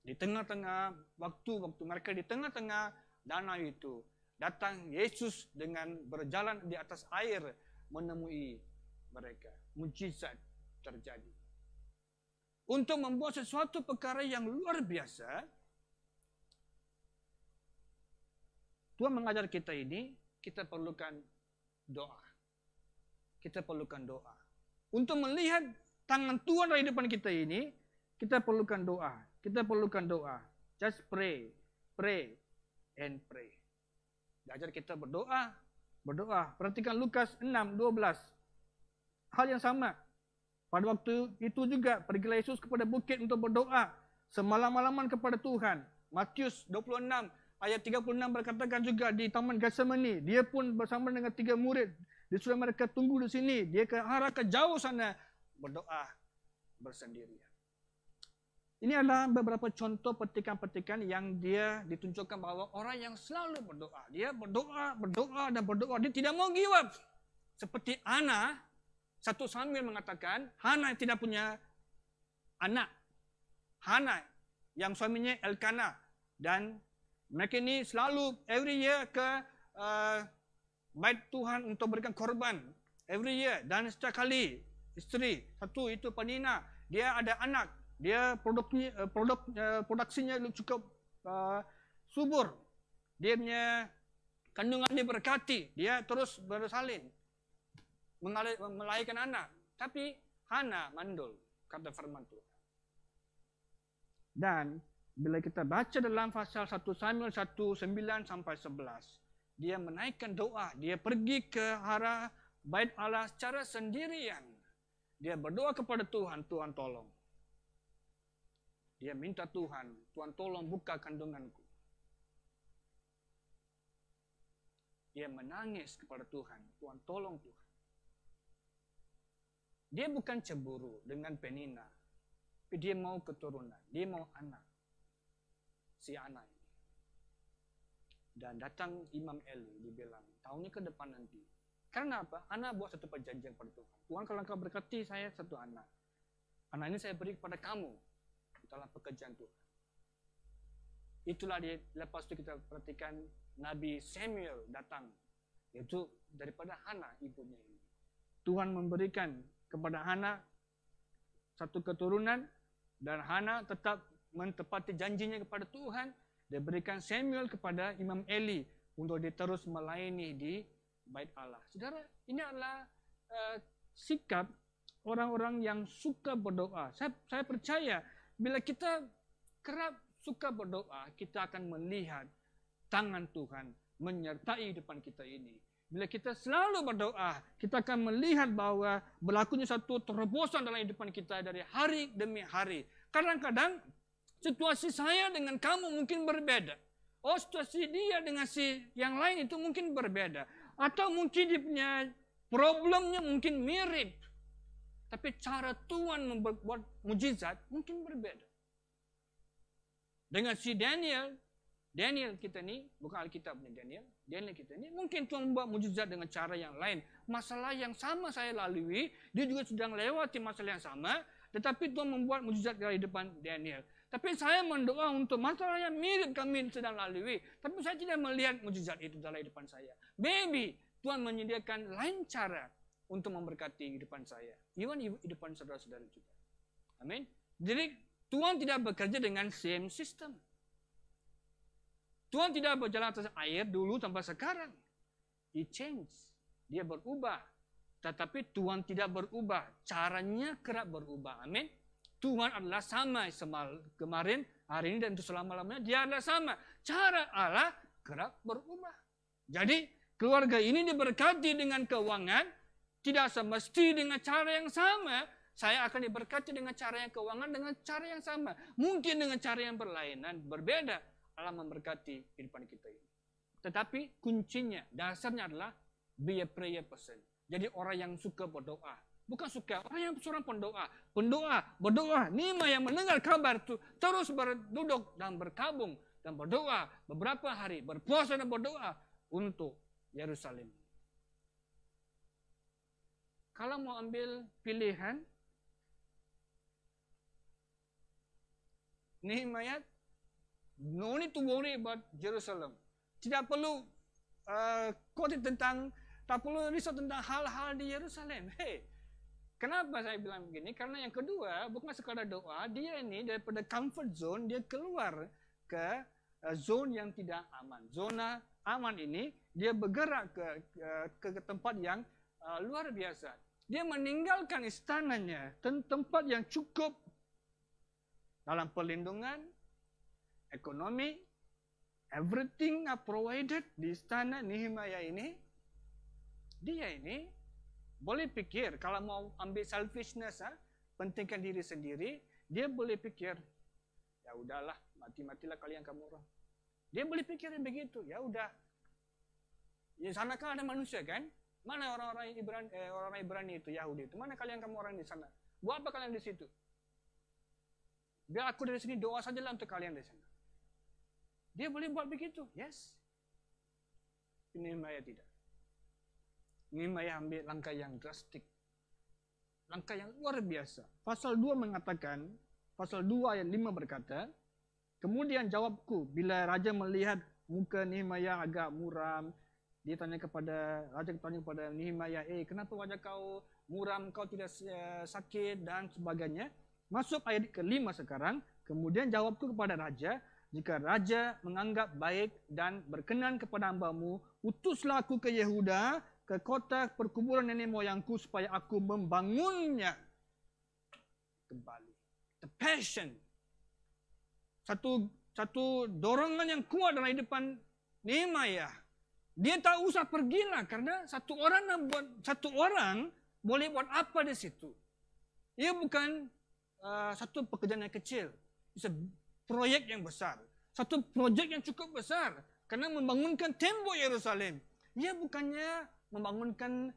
di tengah-tengah waktu mereka di tengah-tengah danau itu, datang Yesus dengan berjalan di atas air menemui mereka. Mujizat terjadi. Untuk membuat sesuatu perkara yang luar biasa, Tuhan mengajar kita ini, kita perlukan doa. Kita perlukan doa. Untuk melihat tangan Tuhan dalam hidupan kita ini, kita perlukan doa. Kita perlukan doa. Just pray, pray, and pray. Diajar kita berdoa. Berdoa. Perhatikan Lukas 6:12. Hal yang sama. Pada waktu itu juga pergilah Yesus kepada bukit untuk berdoa semalam-malaman kepada Tuhan. Matius 26 ayat 36 berkatakan juga di Taman Getsemani, dia pun bersama dengan 3 murid. Dia suruh mereka tunggu di sini. Dia ke arah ke jauh sana berdoa bersendirian. Ini adalah beberapa contoh petikan-petikan yang dia ditunjukkan bahwa orang yang selalu berdoa. Dia berdoa, berdoa dan berdoa. Dia tidak mau give up. Seperti Hana, 1 Samuel mengatakan, Hana tidak punya anak. Hana yang suaminya Elkanah. Dan mereka ini selalu every year ke bait Tuhan untuk berikan korban. Every year. Dan setiap kali isteri, satu itu Penina, dia ada anak. Dia produksinya cukup subur. Dia punya kandungan diberkati. Dia terus bersalin. Melahirkan anak. Tapi Hana mandul, kata firman Tuhan. Dan bila kita baca dalam pasal 1 Samuel 1:9-11, dia menaikkan doa. Dia pergi ke arah bait Allah secara sendirian. Dia berdoa kepada Tuhan, Tuhan tolong. Dia minta Tuhan, Tuhan tolong buka kandunganku. Dia menangis kepada Tuhan, Tuhan tolong Tuhan. Dia bukan cemburu dengan Penina, tapi dia mau keturunan, dia mau anak. Si anak ini. Dan datang Imam Eli, dia bilang, tahun ini ke depan nanti. Karena apa? Anak buat satu perjanjian pada Tuhan. Tuhan kalau engkau berkati saya satu anak. Anak ini saya beri kepada kamu. Dalam pekerjaan Tuhan. Itulah dia, lepas itu kita perhatikan Nabi Samuel datang. Yaitu daripada Hana ibunya ini. Tuhan memberikan kepada Hana satu keturunan dan Hana tetap mentepati janjinya kepada Tuhan. Dia berikan Samuel kepada Imam Eli untuk dia terus melayani di bait Allah. Saudara, ini adalah sikap orang-orang yang suka berdoa. Saya percaya bila kita kerap suka berdoa, kita akan melihat tangan Tuhan menyertai depan kita ini. Bila kita selalu berdoa, kita akan melihat bahwa berlakunya satu terobosan dalam kehidupan kita dari hari demi hari. Kadang-kadang situasi saya dengan kamu mungkin berbeda. Oh, situasi dia dengan si yang lain itu mungkin berbeda. Atau mungkin dia punya problemnya mungkin mirip. Tapi cara Tuhan membuat mujizat mungkin berbeda. Dengan si Daniel, Daniel kita ni, bukan Alkitab punya Daniel. Daniel kita ni, mungkin Tuhan membuat mujizat dengan cara yang lain. Masalah yang sama saya lalui, dia juga sedang lewati masalah yang sama. Tetapi Tuhan membuat mujizat dari depan Daniel. Tapi saya mendoa untuk masalah yang mirip kami sedang lalui. Tapi saya tidak melihat mujizat itu dalam depan saya. Maybe Tuhan menyediakan lain cara untuk memberkati depan saya. Even depan saudara-saudara juga. Amin. Jadi Tuhan tidak bekerja dengan same system. Tuhan tidak berjalan atas air dulu sampai sekarang. He change. Dia berubah. Tetapi Tuhan tidak berubah. Caranya kerap berubah. Amin. Tuhan adalah sama kemarin, hari ini dan untuk selama-lamanya. Dia adalah sama. Cara Allah kerap berubah. Jadi keluarga ini diberkati dengan keuangan. Tidak semesti dengan cara yang sama. Saya akan diberkati dengan cara yang keuangan dengan cara yang sama. Mungkin dengan cara yang berlainan, berbeda. Allah memberkati kehidupan kita ini. Tetapi kuncinya, dasarnya adalah be a prayer person. Jadi orang yang suka berdoa. Bukan suka, orang yang seorang pendoa. Pendoa, berdoa. Nehemia yang mendengar kabar itu terus berduduk dan berkabung. Dan berdoa beberapa hari. Berpuasa dan berdoa untuk Yerusalem. Kalau mau ambil pilihan, Nehemia, no need to worry about Jerusalem. Tidak perlu khawatir tentang, tak perlu risau tentang hal-hal di Yerusalem. Hey, kenapa saya bilang begini? Karena yang kedua, bukan sekadar doa, dia ini daripada comfort zone, dia keluar ke zone yang tidak aman. Zona aman ini, dia bergerak ke tempat yang luar biasa. Dia meninggalkan istananya, tempat yang cukup dalam perlindungan, ekonomi, everything are provided di istana Nehemia ini. Dia ini boleh pikir, kalau mau ambil selfishness, pentingkan diri sendiri, dia boleh pikir, ya udahlah, mati-matilah kalian kamu orang. Dia boleh pikir begitu, ya udah. Di sana kan ada manusia kan? Mana orang-orang Ibrani itu, Yahudi itu? Mana kalian kamu orang di sana? Buat apa kalian di situ? Biar aku dari sini doa sajalah untuk kalian di sana. Dia boleh buat begitu, yes. Nehemia tidak. Nehemia ambil langkah yang drastik. Langkah yang luar biasa. Pasal 2 mengatakan, pasal 2 ayat 5 berkata, kemudian jawabku, bila raja melihat muka Nehemia agak muram, raja tanya kepada Nehemia, kenapa wajah kau muram, kau tidak sakit dan sebagainya. Masuk ayat ke-5 sekarang, kemudian jawabku kepada raja, jika raja menganggap baik dan berkenan kepada hamba-Mu, utuslah aku ke Yehuda, ke kota perkuburan nenek moyangku, supaya aku membangunnya kembali. The passion. Satu dorongan yang kuat dalam hidupan Nehemia. Dia tak usah pergilah, karena satu orang boleh buat apa di situ. Ia bukan satu pekerjaan yang kecil. It's a proyek yang besar. Satu projek yang cukup besar. Karena membangunkan tembok Yerusalem. Ia bukannya membangunkan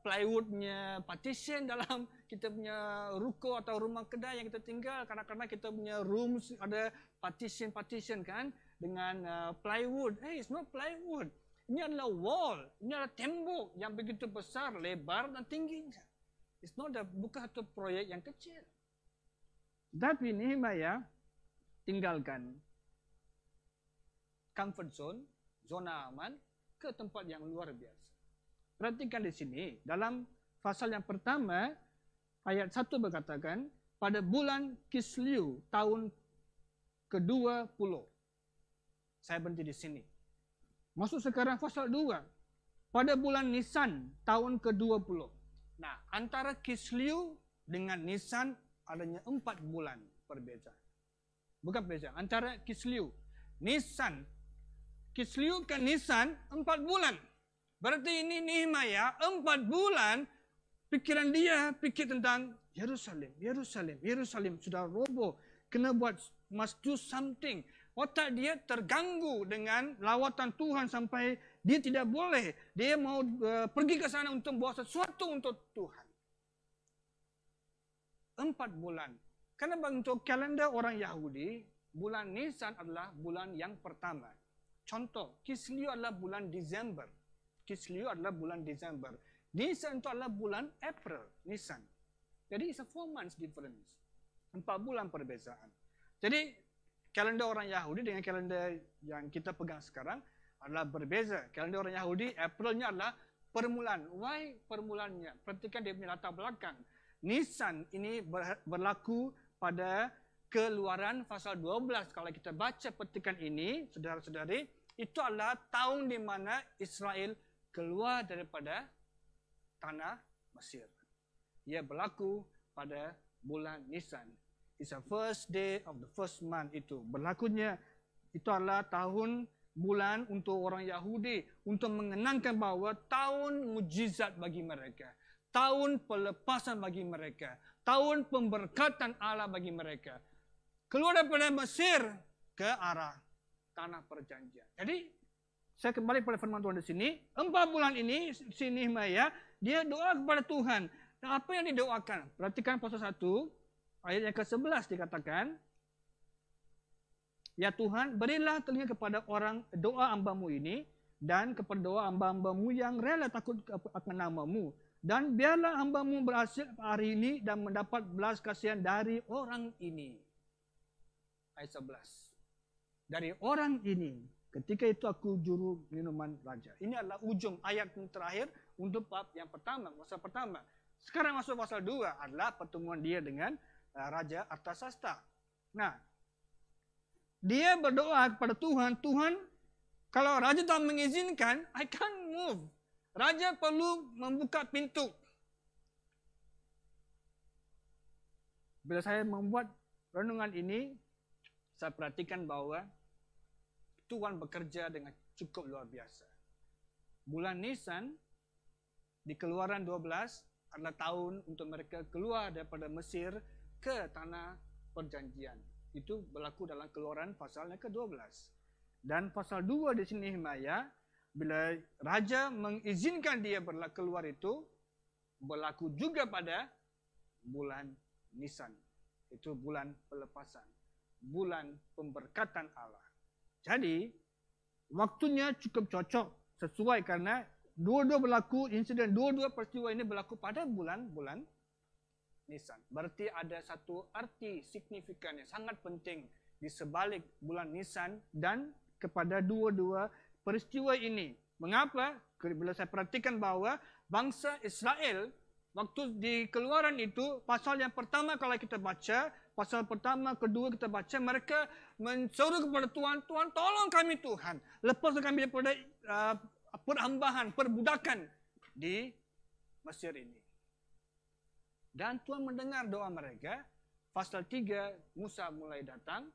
plywoodnya partition dalam kita punya ruko atau rumah kedai yang kita tinggal. Karena kita punya rooms ada partition kan dengan plywood. It's not plywood. Ini adalah wall. Ini adalah tembok yang begitu besar, lebar dan tingginya. It's not bukan satu proyek yang kecil. Tapi Nehemia tinggalkan comfort zone, zona aman, ke tempat yang luar biasa. Perhatikan di sini, dalam pasal yang pertama, ayat 1 berkatakan, pada bulan Kislew, tahun ke-20. Saya berhenti di sini. Masuk sekarang pasal 2. Pada bulan Nisan, tahun ke-20. Nah, antara Kislew dengan Nisan adanya 4 bulan perbezaan. Bukan perbezaan, antara Kislew, Nisan. Kislew ke Nisan 4 bulan. Berarti ini Nehemia 4 bulan pikiran dia pikir tentang Yerusalem sudah roboh. Kena buat, must do something. Otak dia terganggu dengan lawatan Tuhan sampai dia tidak boleh. Dia mau pergi ke sana untuk buat sesuatu untuk Tuhan. 4 bulan. Karena untuk kalender orang Yahudi, bulan Nisan adalah bulan yang pertama. Contoh, Kislew adalah bulan Disember. Kislew adalah bulan Disember. Nisan itu adalah bulan April, Nisan. Jadi it's a 4 months difference. 4 bulan perbezaan. Jadi kalender orang Yahudi dengan kalender yang kita pegang sekarang adalah berbeza. Kalender orang Yahudi, Aprilnya adalah permulaan. Why permulaannya? Perhatikan dia punya latar belakang. Nisan ini berlaku pada Keluaran pasal 12. Kalau kita baca petikan ini, saudara-saudari, itu adalah tahun di mana Israel keluar daripada tanah Mesir. Ia berlaku pada bulan Nisan. It's the first day of the first month itu. Berlakunya itu adalah tahun bulan untuk orang Yahudi untuk mengenangkan bahawa tahun mujizat bagi mereka, tahun pelepasan bagi mereka, tahun pemberkatan Allah bagi mereka. Keluar daripada Mesir ke arah tanah perjanjian. Jadi saya kembali pada firman Tuhan di sini. 4 bulan ini si Nehemia dia doa kepada Tuhan. Dan apa yang didoakan? Perhatikan pasal 1 ayat yang ke-11 dikatakan, ya Tuhan, berilah telinga kepada orang doa hamba-Mu ini dan kepada doa hamba-hamba-Mu yang rela takut akan nama-Mu. Dan biarlah hamba-Mu berhasil hari ini dan mendapat belas kasihan dari orang ini. Ayat 11. Dari orang ini, ketika itu aku juru minuman raja. Ini adalah ujung ayat yang terakhir untuk bab yang pertama, pasal pertama. Sekarang masuk pasal 2 adalah pertemuan dia dengan Raja Artasasta. Nah, dia berdoa kepada Tuhan, Tuhan, kalau Raja tak mengizinkan, I can't move. Raja perlu membuka pintu. Bila saya membuat renungan ini, saya perhatikan bahawa Tuhan bekerja dengan cukup luar biasa. Bulan Nisan, di Keluaran 12, adalah tahun untuk mereka keluar daripada Mesir ke tanah perjanjian. Itu berlaku dalam Keluaran pasal yang ke-12. Dan pasal 2 di sini Nehemia, bila Raja mengizinkan dia keluar itu, berlaku juga pada bulan Nisan. Itu bulan pelepasan. Bulan pemberkatan Allah. Jadi, waktunya cukup cocok sesuai karena dua-dua berlaku, insiden dua-dua peristiwa ini berlaku pada bulan Nisan. Berarti ada satu arti signifikan yang sangat penting di sebalik bulan Nisan dan kepada dua-dua peristiwa ini. Mengapa? Bila saya perhatikan bahawa bangsa Israel waktu di Keluaran itu, pasal yang pertama kalau kita baca, pasal pertama, kedua kita baca, mereka menseru kepada Tuhan, Tuhan tolong kami Tuhan. Lepaskan kami daripada perhambahan, perbudakan di Mesir ini. Dan Tuhan mendengar doa mereka. Pasal 3, Musa mulai datang.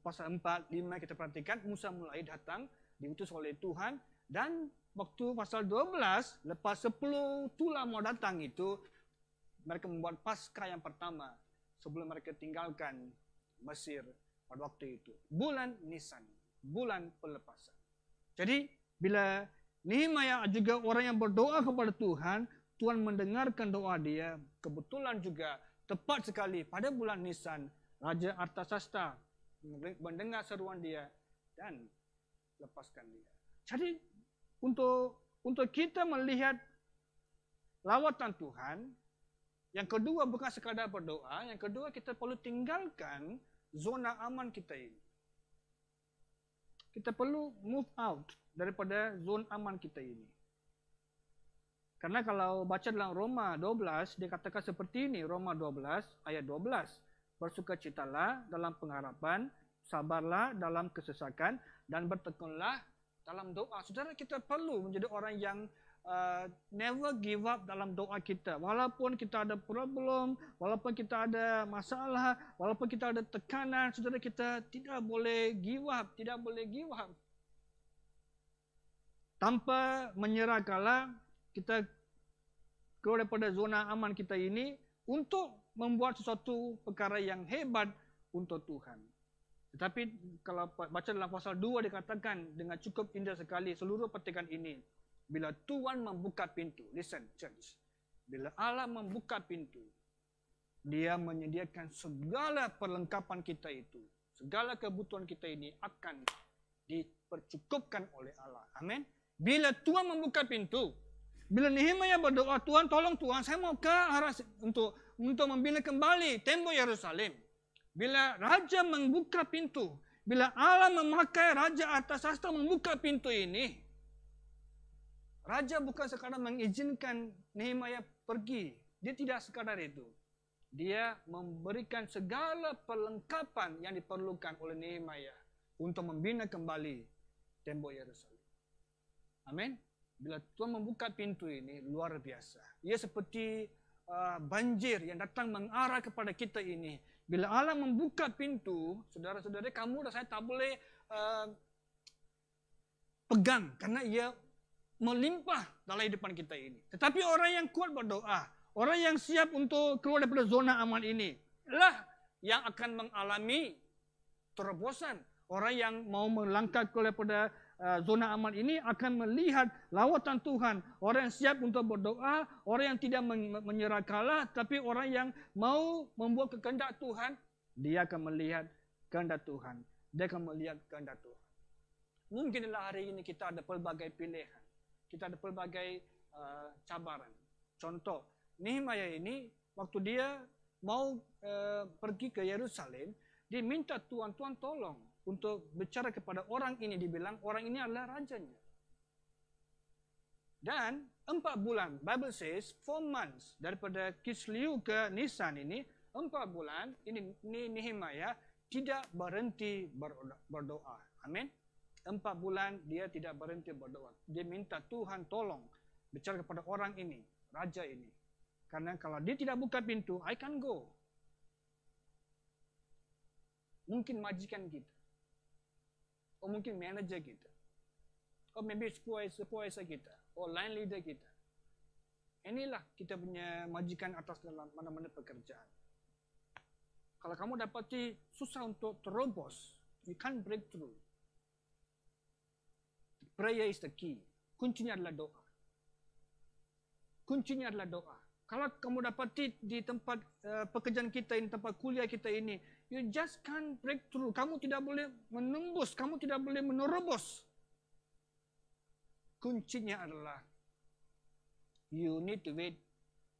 Pasal 4, 5 kita perhatikan, Musa mulai datang, diutus oleh Tuhan. Dan waktu pasal 12, lepas 10 tulah mau datang itu, mereka membuat Paskah yang pertama sebelum mereka tinggalkan Mesir pada waktu itu. Bulan Nisan, bulan pelepasan. Jadi, bila Nehemia juga orang yang berdoa kepada Tuhan, Tuhan mendengarkan doa dia. Kebetulan juga tepat sekali pada bulan Nisan, Raja Artasasta mendengar seruan dia dan lepaskan dia. Jadi untuk kita melihat lawatan Tuhan, yang kedua bukan sekadar berdoa, yang kedua kita perlu tinggalkan zona aman kita ini. Kita perlu move out daripada zona aman kita ini. Karena kalau baca dalam Roma 12, dia katakan seperti ini, Roma 12 ayat 12. Bersukacitalah dalam pengharapan, sabarlah dalam kesesakan, dan bertekunlah dalam doa. Saudara, kita perlu menjadi orang yang never give up dalam doa kita. Walaupun kita ada problem, walaupun kita ada masalah, walaupun kita ada tekanan, saudara, kita tidak boleh give up, tidak boleh give up. Tanpa menyerah kala kita keluar daripada zona aman kita ini untuk membuat sesuatu perkara yang hebat untuk Tuhan. Tetapi kalau baca dalam pasal 2 dikatakan dengan cukup indah sekali seluruh petikan ini. Bila Tuhan membuka pintu, listen church. Bila Allah membuka pintu, dia menyediakan segala perlengkapan kita itu. segala kebutuhan kita ini akan dipercukupkan oleh Allah. Amin. Bila Tuhan membuka pintu, bila Nehemia berdoa, Tuhan tolong Tuhan, saya mau ke arah untuk membina kembali tembok Yerusalem. Bila raja membuka pintu, bila Allah memakai raja Artasasta membuka pintu ini, raja bukan sekadar mengizinkan Nehemia pergi. Dia tidak sekadar itu. Dia memberikan segala perlengkapan yang diperlukan oleh Nehemia untuk membina kembali tembok Yerusalem. Amin. Bila Tuhan membuka pintu ini, luar biasa. Ia seperti banjir yang datang mengarah kepada kita ini. Bila Allah membuka pintu, saudara-saudara, kamu dan saya tak boleh pegang karena ia melimpah dalam hidupan kita ini. Tetapi orang yang kuat berdoa, orang yang siap untuk keluar daripada zona aman ini, lah yang akan mengalami terobosan. Orang yang mau melangkah keluar daripada zona aman ini akan melihat lawatan Tuhan. Orang yang siap untuk berdoa, orang yang tidak menyerah kalah, tapi orang yang mau membuat kehendak Tuhan, dia akan melihat kehendak Tuhan. Dia akan melihat kehendak Tuhan. Mungkinlah hari ini kita ada pelbagai pilihan. Kita ada pelbagai cabaran. Contoh, Nehemia ini waktu dia mau pergi ke Yerusalem, dia minta Tuhan tolong untuk bicara kepada orang ini. Dibilang orang ini adalah rajanya. Dan 4 bulan, Bible says 4 months daripada Kislew ke Nisan ini, 4 bulan ini Nehemia tidak berhenti berdoa. Amin. 4 bulan dia tidak berhenti berdoa. Dia minta Tuhan tolong bicara kepada orang ini, raja ini. Karena kalau dia tidak buka pintu, I can't go. Mungkin majikan kita. Atau mungkin manajer kita. Atau maybe supervisor kita. Atau line leader kita. Inilah kita punya majikan atas dalam mana-mana pekerjaan. Kalau kamu dapati susah untuk terobos, you can't break through. Prayer is the key. Kuncinya adalah doa. Kuncinya adalah doa. Kalau kamu dapati di tempat pekerjaan kita ini, tempat kuliah kita ini, you just can't break through. Kamu tidak boleh menembus, kamu tidak boleh menerobos. Kuncinya adalah you need to wait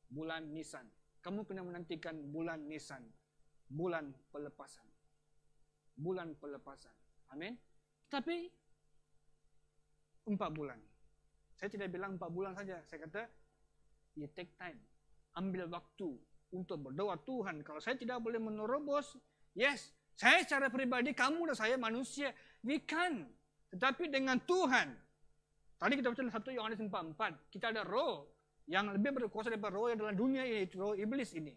bulan Nisan. Kamu kena menantikan bulan Nisan, bulan pelepasan. Bulan pelepasan. Amin. Tapi 4 bulan. Saya tidak bilang 4 bulan saja. Saya kata, you take time. Ambil waktu untuk berdoa. Tuhan, kalau saya tidak boleh menerobos, yes, saya secara pribadi, kamu dan saya manusia, we can. Tetapi dengan Tuhan, tadi kita baca 1 Yohanes 4:4, kita ada roh yang lebih berkuasa daripada roh yang dalam dunia ini, roh iblis ini.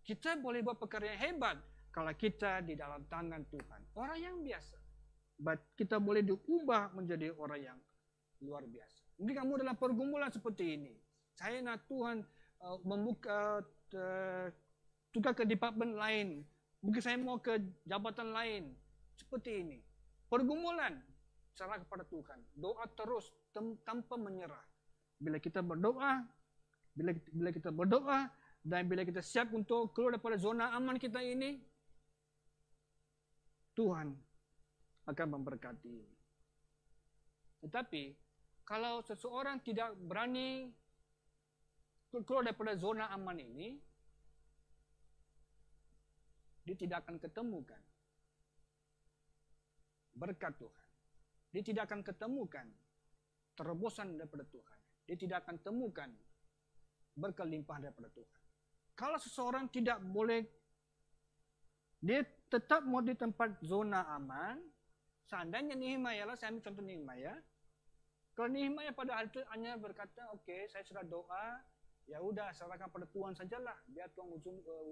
Kita boleh buat perkara yang hebat kalau kita di dalam tangan Tuhan. Orang yang biasa. But kita boleh diubah menjadi orang yang luar biasa. Mungkin kamu dalam pergumulan seperti ini. Saya nak Tuhan membuka tukar ke department lain. Mungkin saya mau ke jabatan lain. Seperti ini. Pergumulan. Serah kepada Tuhan. Doa terus tanpa menyerah. Bila kita berdoa, bila kita berdoa, dan bila kita siap untuk keluar daripada zona aman kita ini, Tuhan akan memberkati. Tetapi, kalau seseorang tidak berani keluar daripada zona aman ini, dia tidak akan ketemukan berkat Tuhan. Dia tidak akan ketemukan terobosan daripada Tuhan. Dia tidak akan temukan berkat limpah daripada Tuhan. Kalau seseorang tidak boleh, dia tetap mau di tempat zona aman, seandainya Nehemia lah, saya ambil contoh Nehemia. Kalau Nehemia pada hari itu hanya berkata, okey, saya sudah doa, ya udah serahkan pada Tuhan sajalah. Biar Tuhan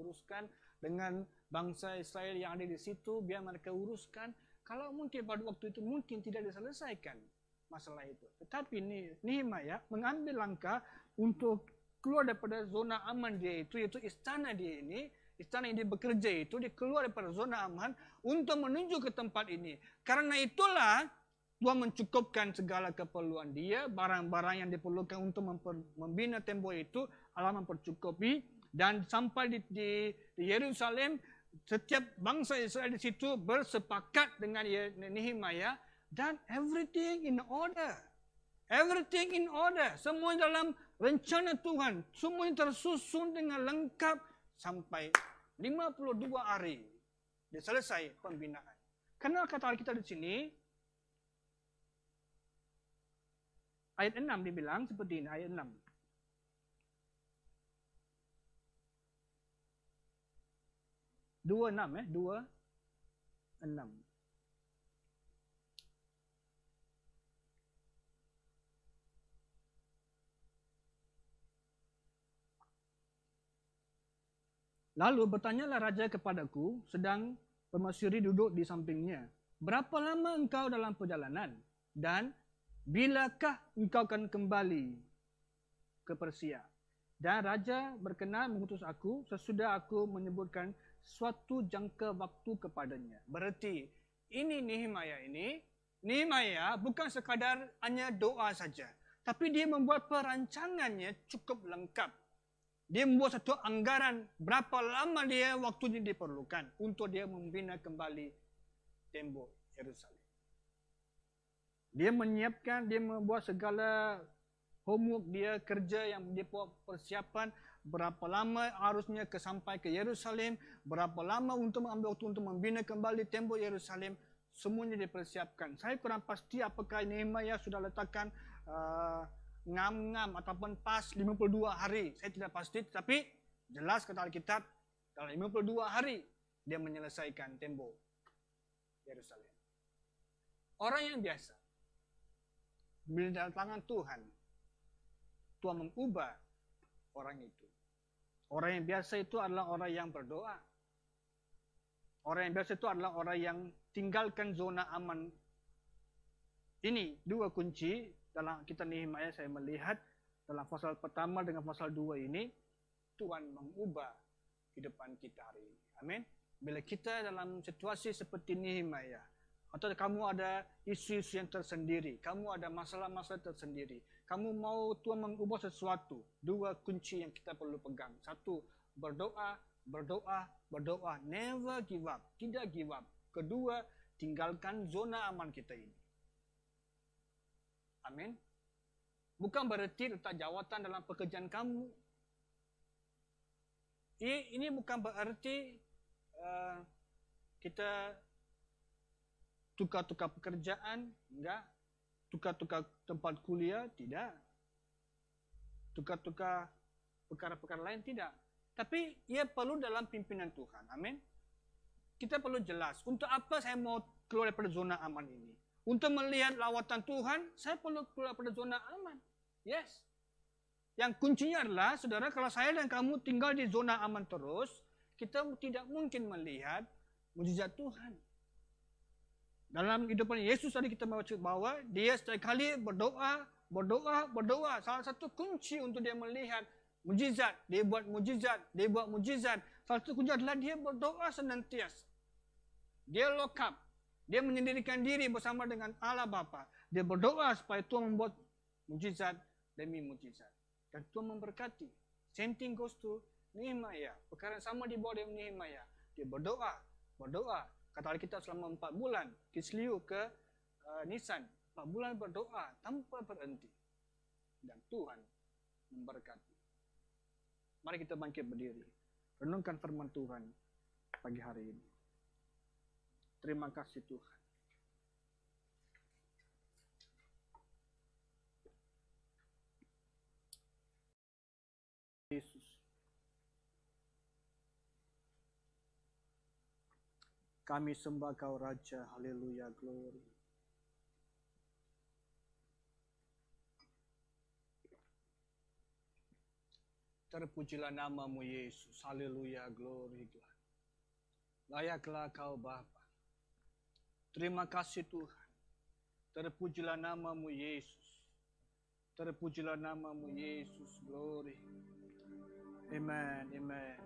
uruskan dengan bangsa Israel yang ada di situ, biar mereka uruskan. Kalau mungkin pada waktu itu mungkin tidak diselesaikan masalah itu. Tetapi Nehemia mengambil langkah untuk keluar daripada zona aman dia itu, yaitu istana dia ini, istana yang dia bekerja itu, dia keluar daripada zona aman untuk menuju ke tempat ini. Karena itulah Tuhan mencukupkan segala keperluan dia, barang-barang yang diperlukan untuk membina tembok itu, Allah mempercukupi. Dan sampai di Yerusalem, setiap bangsa Israel di situ bersepakat dengan Nehemiah dan everything in order. Everything in order. Semua dalam rencana Tuhan. Semuanya tersusun dengan lengkap sampai 52 hari. Dia selesai pembinaan. Kenal kata Alkitab di sini, ayat 6 dibilang seperti ini, ayat 6. Dua 6 2:6. Lalu bertanyalah raja kepadaku, sedang permasyuri duduk di sampingnya. Berapa lama engkau dalam perjalanan? Dan bilakah engkau akan kembali ke Persia? Dan raja berkenan mengutus aku sesudah aku menyebutkan suatu jangka waktu kepadanya. Berarti ini Nehemiah bukan sekadar hanya doa saja. Tapi dia membuat perancangannya cukup lengkap. Dia membuat satu anggaran berapa lama dia waktunya diperlukan untuk dia membina kembali tembok Yerusalem. Dia menyiapkan, dia membuat segala homework dia, kerja yang dia buat persiapan, berapa lama harusnya sampai ke Yerusalem, berapa lama untuk mengambil waktu untuk membina kembali tembok Yerusalem, semuanya dipersiapkan. Saya kurang pasti apakah Nehemiah sudah letakkan ngam-ngam ataupun pas 52 hari. Saya tidak pasti, tapi jelas kata Alkitab, dalam 52 hari dia menyelesaikan tembok Yerusalem. Orang yang biasa, bila dalam tangan Tuhan, Tuhan mengubah orang itu. Orang yang biasa itu adalah orang yang berdoa. Orang yang biasa itu adalah orang yang tinggalkan zona aman. Ini dua kunci dalam kitab Nehemiah saya melihat dalam pasal pertama dengan pasal 2 ini, Tuhan mengubah kehidupan kita hari ini. Amin. Bila kita dalam situasi seperti Nehemiah, atau kamu ada isu-isu yang tersendiri, kamu ada masalah-masalah tersendiri, kamu mau Tuhan mengubah sesuatu, dua kunci yang kita perlu pegang. Satu, berdoa, berdoa, berdoa. Never give up. Tidak give up. Kedua, tinggalkan zona aman kita ini. Amin. Bukan berarti letak jawatan dalam pekerjaan kamu. Ini bukan berarti kita tukar-tukar pekerjaan, enggak. Tukar-tukar tempat kuliah, tidak. Tukar-tukar perkara-perkara lain, tidak. Tapi ia perlu dalam pimpinan Tuhan. Amin. Kita perlu jelas, untuk apa saya mau keluar daripada zona aman ini? Untuk melihat lawatan Tuhan, saya perlu keluar daripada zona aman. Yes. Yang kuncinya adalah, saudara, kalau saya dan kamu tinggal di zona aman terus, kita tidak mungkin melihat mujizat Tuhan. Dalam kehidupan Yesus tadi kita baca bahwa dia setiap kali berdoa, berdoa, berdoa. Salah satu kunci untuk dia melihat mujizat, dia buat mujizat, dia buat mujizat. Salah satu kunci adalah dia berdoa senantiasa. Dia lock up, dia menyendirikan diri bersama dengan Allah Bapa. Dia berdoa supaya Tuhan membuat mujizat demi mujizat. Dan Tuhan memberkati. Same thing goes to Nehemiah. Perkara sama dibawa dengan Nehemiah. Dia berdoa, berdoa. Kata Alkitab selama 4 bulan, Kislew ke Nisan. 4 bulan berdoa tanpa berhenti. Dan Tuhan memberkati. Mari kita bangkit berdiri. Renungkan firman Tuhan pagi hari ini. Terima kasih Tuhan. Yesus. Kami sembah Kau Raja, haleluya, glory. Terpujilah nama-Mu Yesus, haleluya, glory. Layaklah Kau Bapa. Terima kasih Tuhan. Terpujilah nama-Mu Yesus. Terpujilah nama-Mu Yesus, glory. Amen, amen.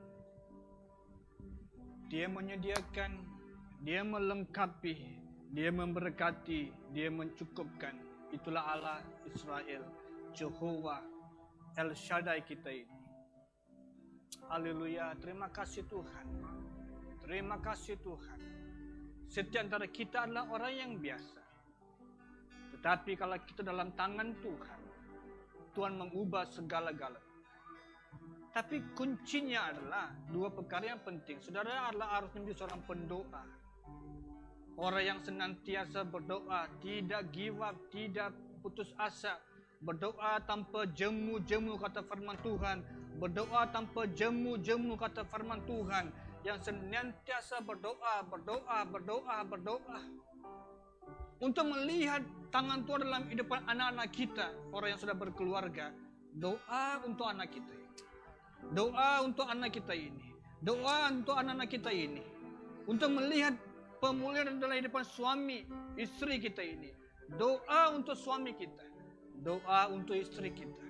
Dia menyediakan, Dia melengkapi, Dia memberkati, Dia mencukupkan. Itulah Allah Israel, Jehovah, El Shaddai kita ini. Haleluya, terima kasih Tuhan. Terima kasih Tuhan. Setiap antara kita adalah orang yang biasa. Tetapi kalau kita dalam tangan Tuhan, Tuhan mengubah segala-galanya. Tapi kuncinya adalah dua perkara yang penting. Saudara adalah harus menjadi seorang pendoa. Orang yang senantiasa berdoa, tidak give up, tidak putus asa. Berdoa tanpa jemu-jemu kata firman Tuhan. Berdoa tanpa jemu-jemu kata firman Tuhan. Yang senantiasa berdoa. Untuk melihat tangan Tuhan dalam kehidupan anak-anak kita. Orang yang sudah berkeluarga. Doa untuk anak kita. Doa untuk anak kita ini. Doa untuk anak-anak kita ini. Untuk melihat pemulihan dalam kehidupan suami, istri kita ini. Doa untuk suami kita. Doa untuk istri kita.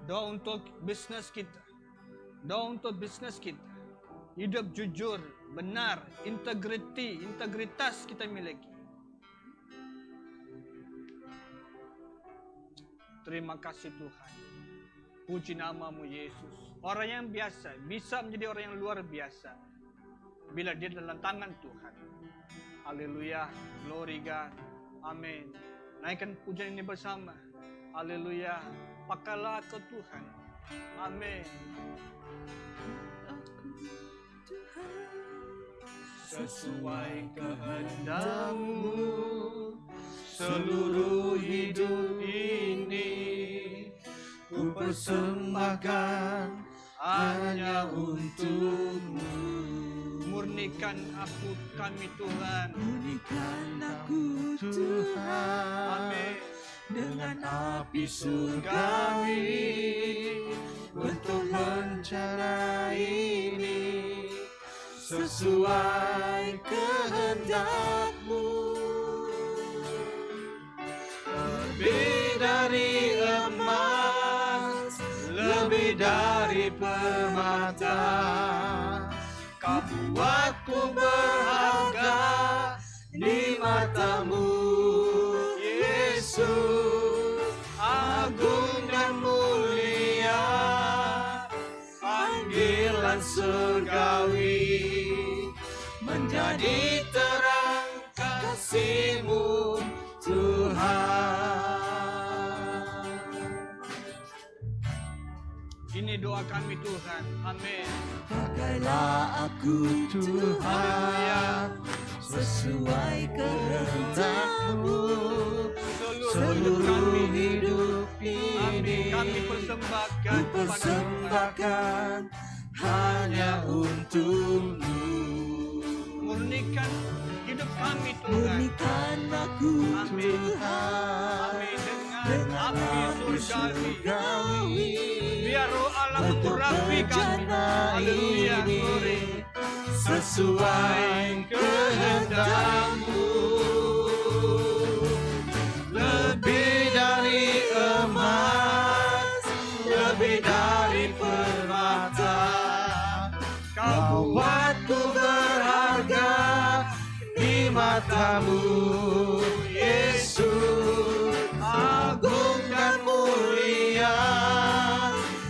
Doa untuk bisnis kita. Doa untuk bisnis kita. Hidup jujur, benar, integritas kita miliki. Terima kasih Tuhan. Puji namamu Yesus. Orang yang biasa bisa menjadi orang yang luar biasa bila dia dalam tangan Tuhan. Haleluya, glory God. Amin. Naikkan pujian ini bersama. Haleluya. Pakailah ke Tuhan. Amin. Sesuai kehendak-Mu seluruh hidup ini ku persembahkan hanya untuk-Mu. Murnikan aku kami Tuhan. Murnikan aku Tuhan. Amin. Dengan api surgawi untuk rencana ini sesuai kehendak-Mu. Lebih dari emas, lebih dari permata, Kau buatku berharga di mata-Mu, Yesus. Agung dan mulia panggilan surgawi, menjadi terang kasih-Mu Tuhan. Ini doa kami Tuhan. Amin. Pakailah aku Tuhan sesuai kehendak-Mu seluruh hidup ini. Kami persembahkan Persembahkan hanya untuk-Mu. Murnikan hidup kami Tuhan. Murnikan aku Amin. Tuhan Amin. dengan api api surgawi. surgawi. Biar roh Allah Untuk mengurapi kami. rencana Haleluya. ini Glory. sesuai kehendak-Mu. Lebih dari emas, lebih dari permata, Kau buatku berharga di mata-Mu, Yesus. Agung dan mulia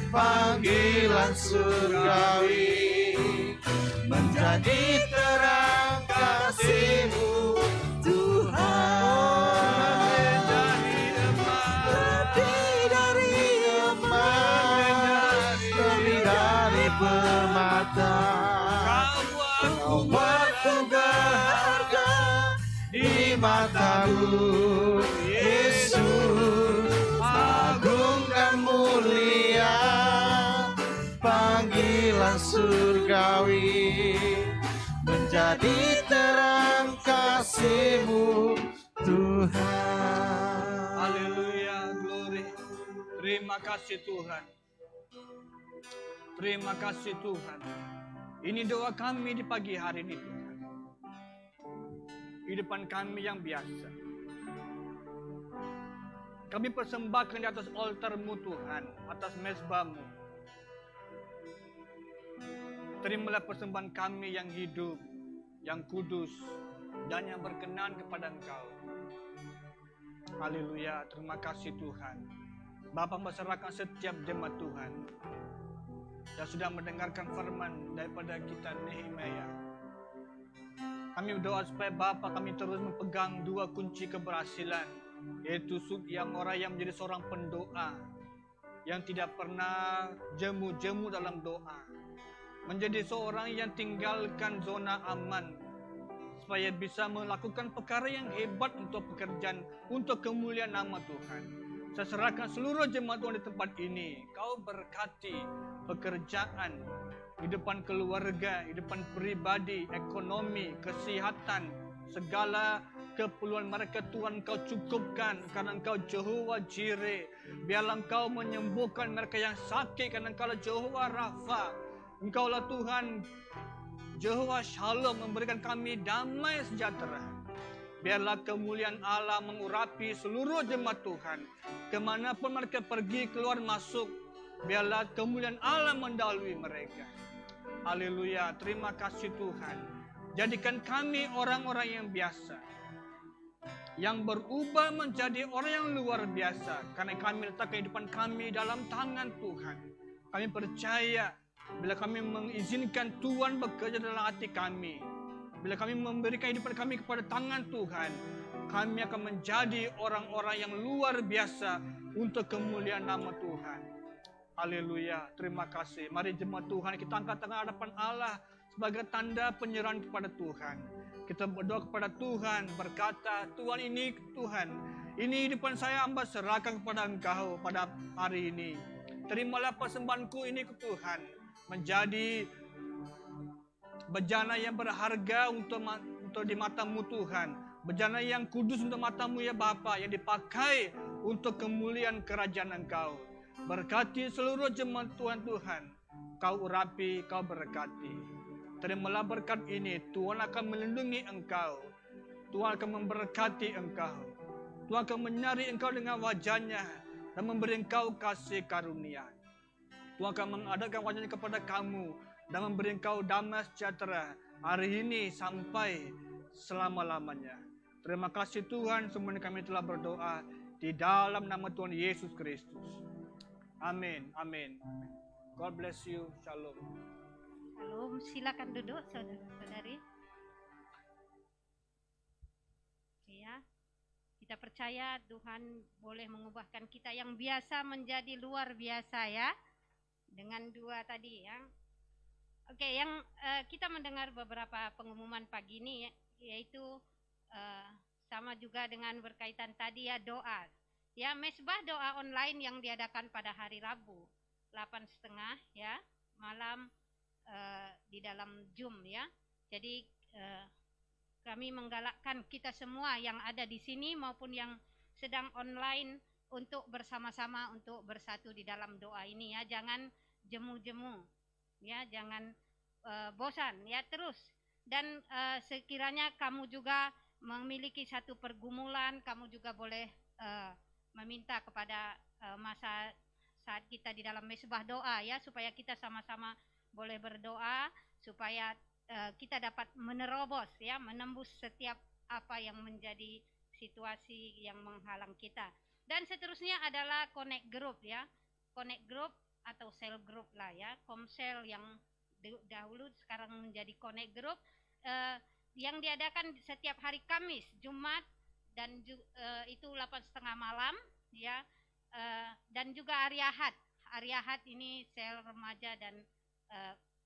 panggilan surgawi, menjadi terang kasih-Mu Tuhan. Lebih dari emas, lebih dari permata, Kau buatku berharga di mata-Mu, Yesus. Agung dan mulia panggilan surgawi, menjadi terang kasih-Mu Tuhan. Haleluya, glory. Terima kasih Tuhan. Terima kasih Tuhan. Ini doa kami di pagi hari ini Tuhan. Kehidupan kami yang biasa. Kami persembahkan di atas altar-Mu Tuhan, atas mezbah-Mu. Terimalah persembahan kami yang hidup, yang kudus, dan yang berkenan kepada Engkau. Haleluya, terima kasih Tuhan. Bapa, masyarakat setiap jemaat Tuhan. yang sudah mendengarkan firman daripada kita Nehemia. Kami berdoa supaya Bapa kami terus memegang dua kunci keberhasilan, yaitu yang orang yang menjadi seorang pendoa, yang tidak pernah jemu-jemu dalam doa, menjadi seorang yang tinggalkan zona aman, supaya bisa melakukan perkara yang hebat untuk pekerjaan, untuk kemuliaan nama Tuhan. Saya serahkan seluruh jemaat Tuhan di tempat ini. Kau berkati pekerjaan, kehidupan keluarga, kehidupan pribadi, ekonomi, kesihatan, segala keperluan mereka Tuhan Kau cukupkan, karena Engkau Jehovah Jireh. Biarlah Engkau menyembuhkan mereka yang sakit, karena Engkau Jehovah Rafa. Engkaulah Tuhan Jehovah Shalom, memberikan kami damai sejahtera. Biarlah kemuliaan Allah mengurapi seluruh jemaat Tuhan. Kemanapun mereka pergi, keluar, masuk, biarlah kemuliaan Allah mendahului mereka. Haleluya, terima kasih Tuhan. Jadikan kami orang-orang yang biasa, yang berubah menjadi orang yang luar biasa, karena kami letak kehidupan kami dalam tangan Tuhan. Kami percaya bila kami mengizinkan Tuhan bekerja dalam hati kami, bila kami memberikan kehidupan kami kepada tangan Tuhan, kami akan menjadi orang-orang yang luar biasa untuk kemuliaan nama Tuhan. Haleluya, terima kasih. Mari jemaat Tuhan, kita angkat tangan hadapan Allah sebagai tanda penyerahan kepada Tuhan. Kita berdoa kepada Tuhan, berkata, Tuhan ini Tuhan, ini hidupan saya hamba serahkan kepada Engkau pada hari ini. Terimalah persembahanku ini ke Tuhan, menjadi bejana yang berharga untuk di mata-Mu Tuhan, bejana yang kudus untuk mata-Mu ya Bapa, yang dipakai untuk kemuliaan kerajaan Engkau. Berkati seluruh jemaat Tuhan, Kau urapi, Kau berkati. Terimalah berkat ini. Tuhan akan melindungi engkau, Tuhan akan memberkati engkau, Tuhan akan menyari engkau dengan wajahnya dan memberi engkau kasih karunia. Tuhan akan mengadakan wajahnya kepada kamu dan memberi engkau damai sejahtera hari ini sampai selama-lamanya. Terima kasih Tuhan, semuanya kami telah berdoa di dalam nama Tuhan Yesus Kristus. Amin, amin. God bless you. Shalom. Shalom, silakan duduk saudara-saudari. Ya, kita percaya Tuhan boleh mengubahkan kita yang biasa menjadi luar biasa ya. Dengan dua tadi ya. Oke, yang kita mendengar beberapa pengumuman pagi ini yaitu sama juga dengan berkaitan tadi ya, doa. Ya, mesbah doa online yang diadakan pada hari Rabu 8.30 ya malam di dalam Zoom ya. Jadi kami menggalakkan kita semua yang ada di sini maupun yang sedang online untuk bersama-sama untuk bersatu di dalam doa ini ya. Jangan jemu-jemu ya, jangan bosan ya, terus. Dan sekiranya kamu juga memiliki satu pergumulan, kamu juga boleh meminta kepada masa saat kita di dalam mesbah doa ya, supaya kita sama-sama boleh berdoa supaya kita dapat menerobos ya, menembus setiap apa yang menjadi situasi yang menghalang kita. Dan seterusnya adalah connect group ya, connect group atau cell group lah ya, komsel yang dahulu sekarang menjadi connect group yang diadakan setiap hari Kamis, Jumat dan itu 8.30 malam ya, dan juga hari Ahad. Hari Ahad ini sel remaja dan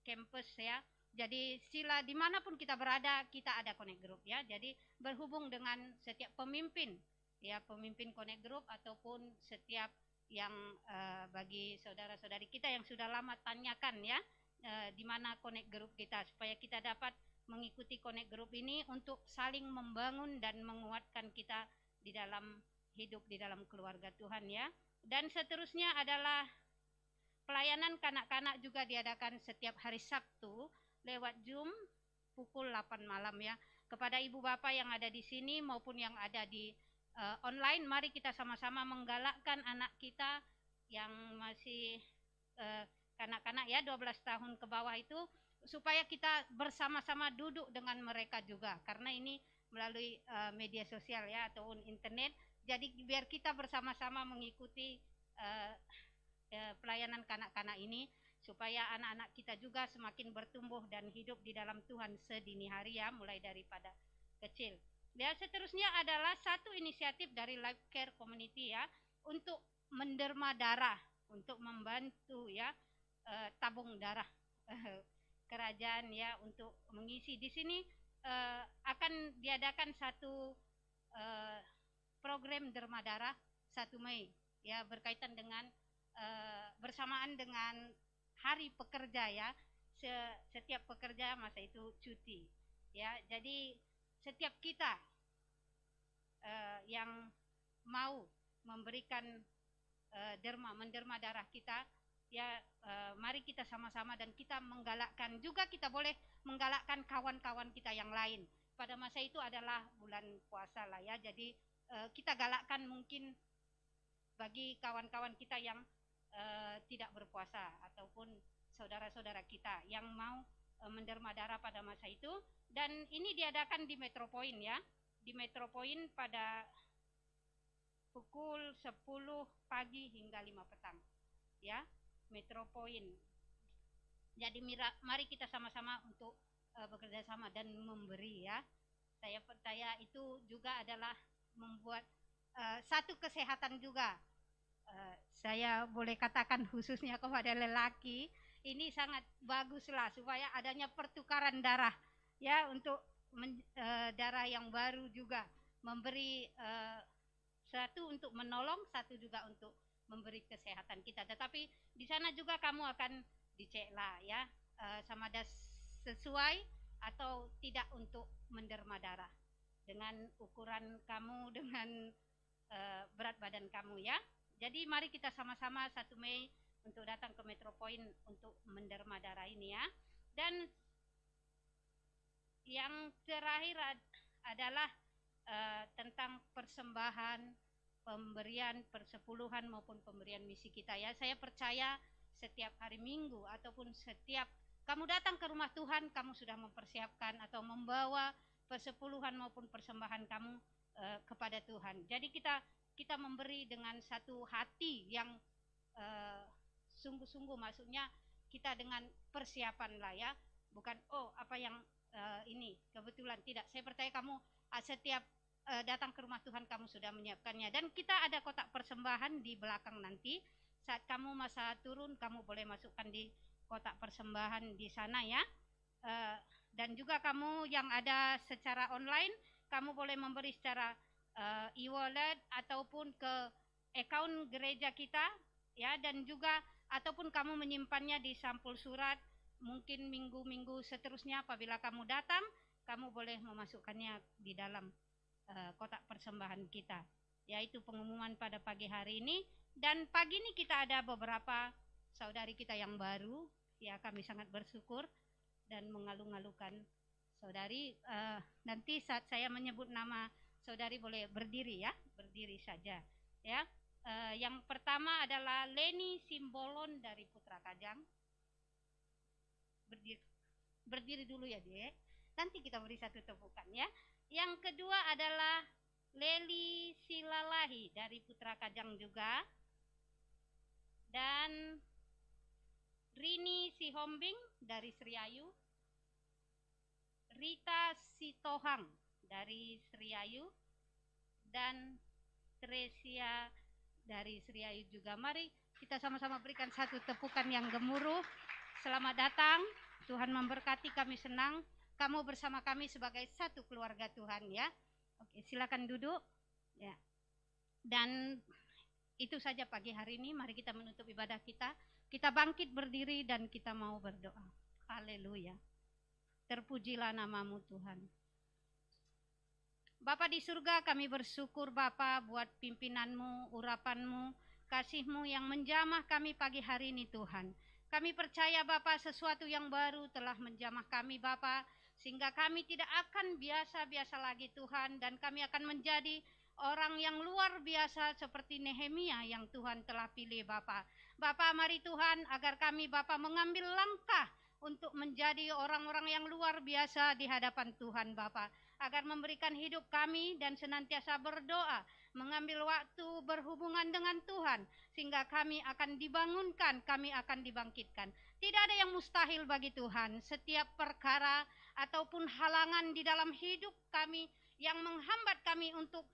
campus ya. Jadi sila dimanapun kita berada, kita ada connect group ya. Jadi berhubung dengan setiap pemimpin ya, pemimpin connect group ataupun setiap yang bagi saudara-saudari kita yang sudah lama tanyakan ya, di mana connect group kita, supaya kita dapat mengikuti connect group ini untuk saling membangun dan menguatkan kita di dalam hidup di dalam keluarga Tuhan ya. Dan seterusnya adalah pelayanan kanak-kanak juga diadakan setiap hari Sabtu lewat Zoom pukul 8 malam ya. Kepada ibu bapak yang ada di sini maupun yang ada di online, mari kita sama-sama menggalakkan anak kita yang masih kanak-kanak ya, 12 tahun ke bawah itu, supaya kita bersama-sama duduk dengan mereka juga, karena ini melalui media sosial ya ataupun internet. Jadi biar kita bersama-sama mengikuti pelayanan kanak-kanak ini, supaya anak-anak kita juga semakin bertumbuh dan hidup di dalam Tuhan sedini hari ya, mulai daripada kecil. Ya, seterusnya adalah satu inisiatif dari Life Care Community ya, untuk menderma darah, untuk membantu ya, tabung darah kerajaan ya, untuk mengisi di sini akan diadakan satu program derma darah 1 Mei ya, berkaitan dengan bersamaan dengan Hari Pekerja ya. Setiap pekerja masa itu cuti ya. Jadi setiap kita yang mau memberikan menderma darah kita ya, mari kita sama-sama dan kita menggalakkan juga, kita boleh menggalakkan kawan-kawan kita yang lain. Pada masa itu adalah bulan puasa lah ya, jadi kita galakkan mungkin bagi kawan-kawan kita yang tidak berpuasa ataupun saudara-saudara kita yang mau menderma darah pada masa itu. Dan ini diadakan di Metropoint ya, di Metropoint pada pukul 10 pagi hingga 5 petang ya, Metropoint. Jadi mari kita sama-sama untuk bekerja sama dan memberi ya. Saya percaya itu juga adalah membuat satu kesehatan juga. Saya boleh katakan khususnya kepada lelaki, ini sangat baguslah supaya adanya pertukaran darah ya, untuk darah yang baru juga, memberi satu untuk menolong, satu juga untuk memberi kesehatan kita. Tetapi di sana juga kamu akan dicek lah ya, sama ada sesuai atau tidak untuk menderma darah dengan ukuran kamu, dengan berat badan kamu ya. Jadi mari kita sama-sama 1 Mei untuk datang ke Metropoint untuk menderma darah ini ya. Dan yang terakhir adalah tentang persembahan, pemberian persepuluhan maupun pemberian misi kita ya. Saya percaya setiap hari Minggu ataupun setiap kamu datang ke rumah Tuhan, kamu sudah mempersiapkan atau membawa persepuluhan maupun persembahan kamu kepada Tuhan. Jadi kita memberi dengan satu hati yang sungguh-sungguh, maksudnya kita dengan persiapan lah ya, bukan apa yang ini kebetulan, tidak. Saya percaya kamu setiap datang ke rumah Tuhan kamu sudah menyiapkannya. Dan kita ada kotak persembahan di belakang nanti. Saat kamu masa turun, kamu boleh masukkan di kotak persembahan di sana ya. Dan juga kamu yang ada secara online, kamu boleh memberi secara e-wallet ataupun ke account gereja kita ya, dan juga ataupun kamu menyimpannya di sampul surat. Mungkin minggu-minggu seterusnya apabila kamu datang, kamu boleh memasukkannya di dalam kotak persembahan kita. Yaitu pengumuman pada pagi hari ini. Dan pagi ini kita ada beberapa saudari kita yang baru ya, kami sangat bersyukur dan mengalu-alukan saudari. Nanti saat saya menyebut nama saudari boleh berdiri ya, berdiri saja ya. Yang pertama adalah Leni Simbolon dari Putra Kajang. Berdiri dulu ya Dek, nanti kita beri satu tepukan ya. Yang kedua adalah Leli Silalahi dari Putra Kajang juga, dan Rini Sihombing dari Sriayu, Rita Sitohang dari Sriayu, dan Tresia dari Sriayu juga. Mari kita sama-sama berikan satu tepukan yang gemuruh. Selamat datang, Tuhan memberkati, kami senang kamu bersama kami sebagai satu keluarga Tuhan ya. Oke, silakan duduk ya. Dan itu saja pagi hari ini. Mari kita menutup ibadah kita. Kita bangkit berdiri dan kita mau berdoa. Haleluya. Terpujilah namamu Tuhan. Bapa di surga, kami bersyukur Bapa buat pimpinanmu, urapanmu, kasihmu yang menjamah kami pagi hari ini Tuhan. Kami percaya Bapa sesuatu yang baru telah menjamah kami Bapa, sehingga kami tidak akan biasa-biasa lagi Tuhan, dan kami akan menjadi orang yang luar biasa seperti Nehemia yang Tuhan telah pilih Bapa. Bapa, mari Tuhan agar kami Bapa mengambil langkah untuk menjadi orang-orang yang luar biasa di hadapan Tuhan Bapa, agar memberikan hidup kami dan senantiasa berdoa mengambil waktu berhubungan dengan Tuhan, sehingga kami akan dibangunkan, kami akan dibangkitkan. Tidak ada yang mustahil bagi Tuhan. Setiap perkara ataupun halangan di dalam hidup kami yang menghambat kami untuk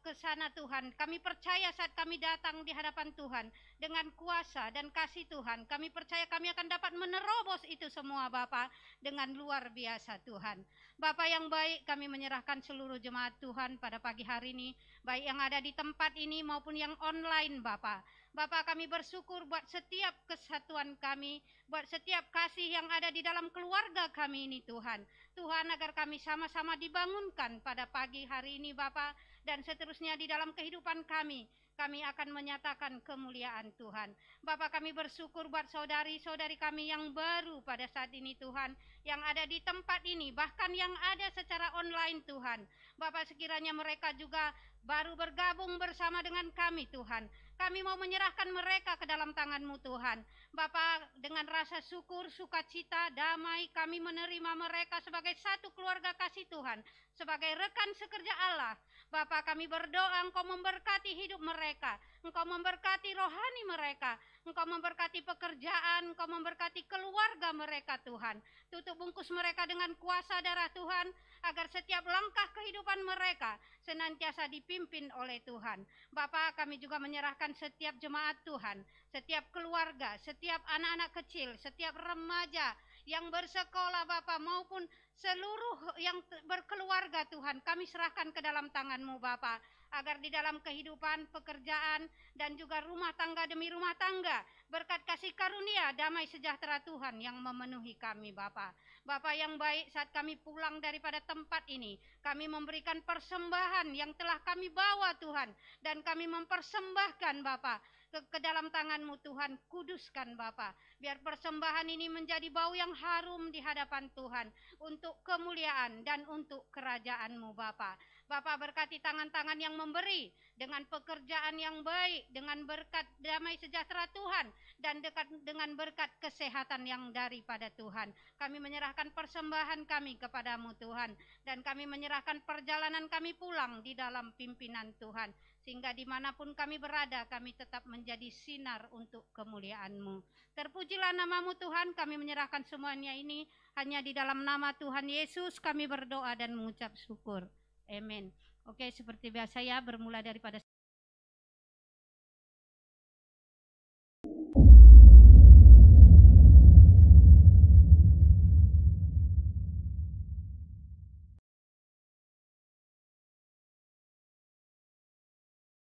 ke sana Tuhan, kami percaya saat kami datang di hadapan Tuhan dengan kuasa dan kasih Tuhan, kami percaya kami akan dapat menerobos itu semua Bapa dengan luar biasa Tuhan. Bapa yang baik, kami menyerahkan seluruh jemaat Tuhan pada pagi hari ini, baik yang ada di tempat ini maupun yang online Bapa. Bapa, kami bersyukur buat setiap kesatuan kami, buat setiap kasih yang ada di dalam keluarga kami ini Tuhan. Tuhan, agar kami sama-sama dibangunkan pada pagi hari ini Bapa, dan seterusnya di dalam kehidupan kami akan menyatakan kemuliaan Tuhan. Bapa, kami bersyukur buat saudari-saudari kami yang baru pada saat ini Tuhan, yang ada di tempat ini, bahkan yang ada secara online Tuhan. Bapa, sekiranya mereka juga baru bergabung bersama dengan kami Tuhan. Kami mau menyerahkan mereka ke dalam tangan-Mu Tuhan. Bapa, dengan rasa syukur, sukacita, damai, kami menerima mereka sebagai satu keluarga kasih Tuhan, sebagai rekan sekerja Allah. Bapa, kami berdoa Engkau memberkati hidup mereka, Engkau memberkati rohani mereka, Engkau memberkati pekerjaan, Engkau memberkati keluarga mereka Tuhan. Tutup bungkus mereka dengan kuasa darah Tuhan, agar setiap langkah kehidupan mereka senantiasa dipimpin oleh Tuhan. Bapa, kami juga menyerahkan setiap jemaat Tuhan, setiap keluarga, setiap anak-anak kecil, setiap remaja yang bersekolah Bapa, maupun seluruh yang berkeluarga Tuhan, kami serahkan ke dalam tangan-Mu Bapa, agar di dalam kehidupan, pekerjaan, dan juga rumah tangga demi rumah tangga, berkat kasih karunia, damai sejahtera Tuhan yang memenuhi kami Bapa. Bapa yang baik, saat kami pulang daripada tempat ini, kami memberikan persembahan yang telah kami bawa Tuhan, dan kami mempersembahkan Bapa ke dalam tangan-Mu Tuhan. Kuduskan Bapa, biar persembahan ini menjadi bau yang harum di hadapan Tuhan, untuk kemuliaan dan untuk kerajaan-Mu Bapa. Bapa, berkati tangan-tangan yang memberi dengan pekerjaan yang baik, dengan berkat damai sejahtera Tuhan, dan dengan berkat kesehatan yang daripada Tuhan. Kami menyerahkan persembahan kami kepadamu Tuhan, dan kami menyerahkan perjalanan kami pulang di dalam pimpinan Tuhan, sehingga dimanapun kami berada, kami tetap menjadi sinar untuk kemuliaan-Mu. Terpujilah nama-Mu Tuhan, kami menyerahkan semuanya ini hanya di dalam nama Tuhan Yesus kami berdoa dan mengucap syukur. Amin. Oke, seperti biasa ya, bermula daripada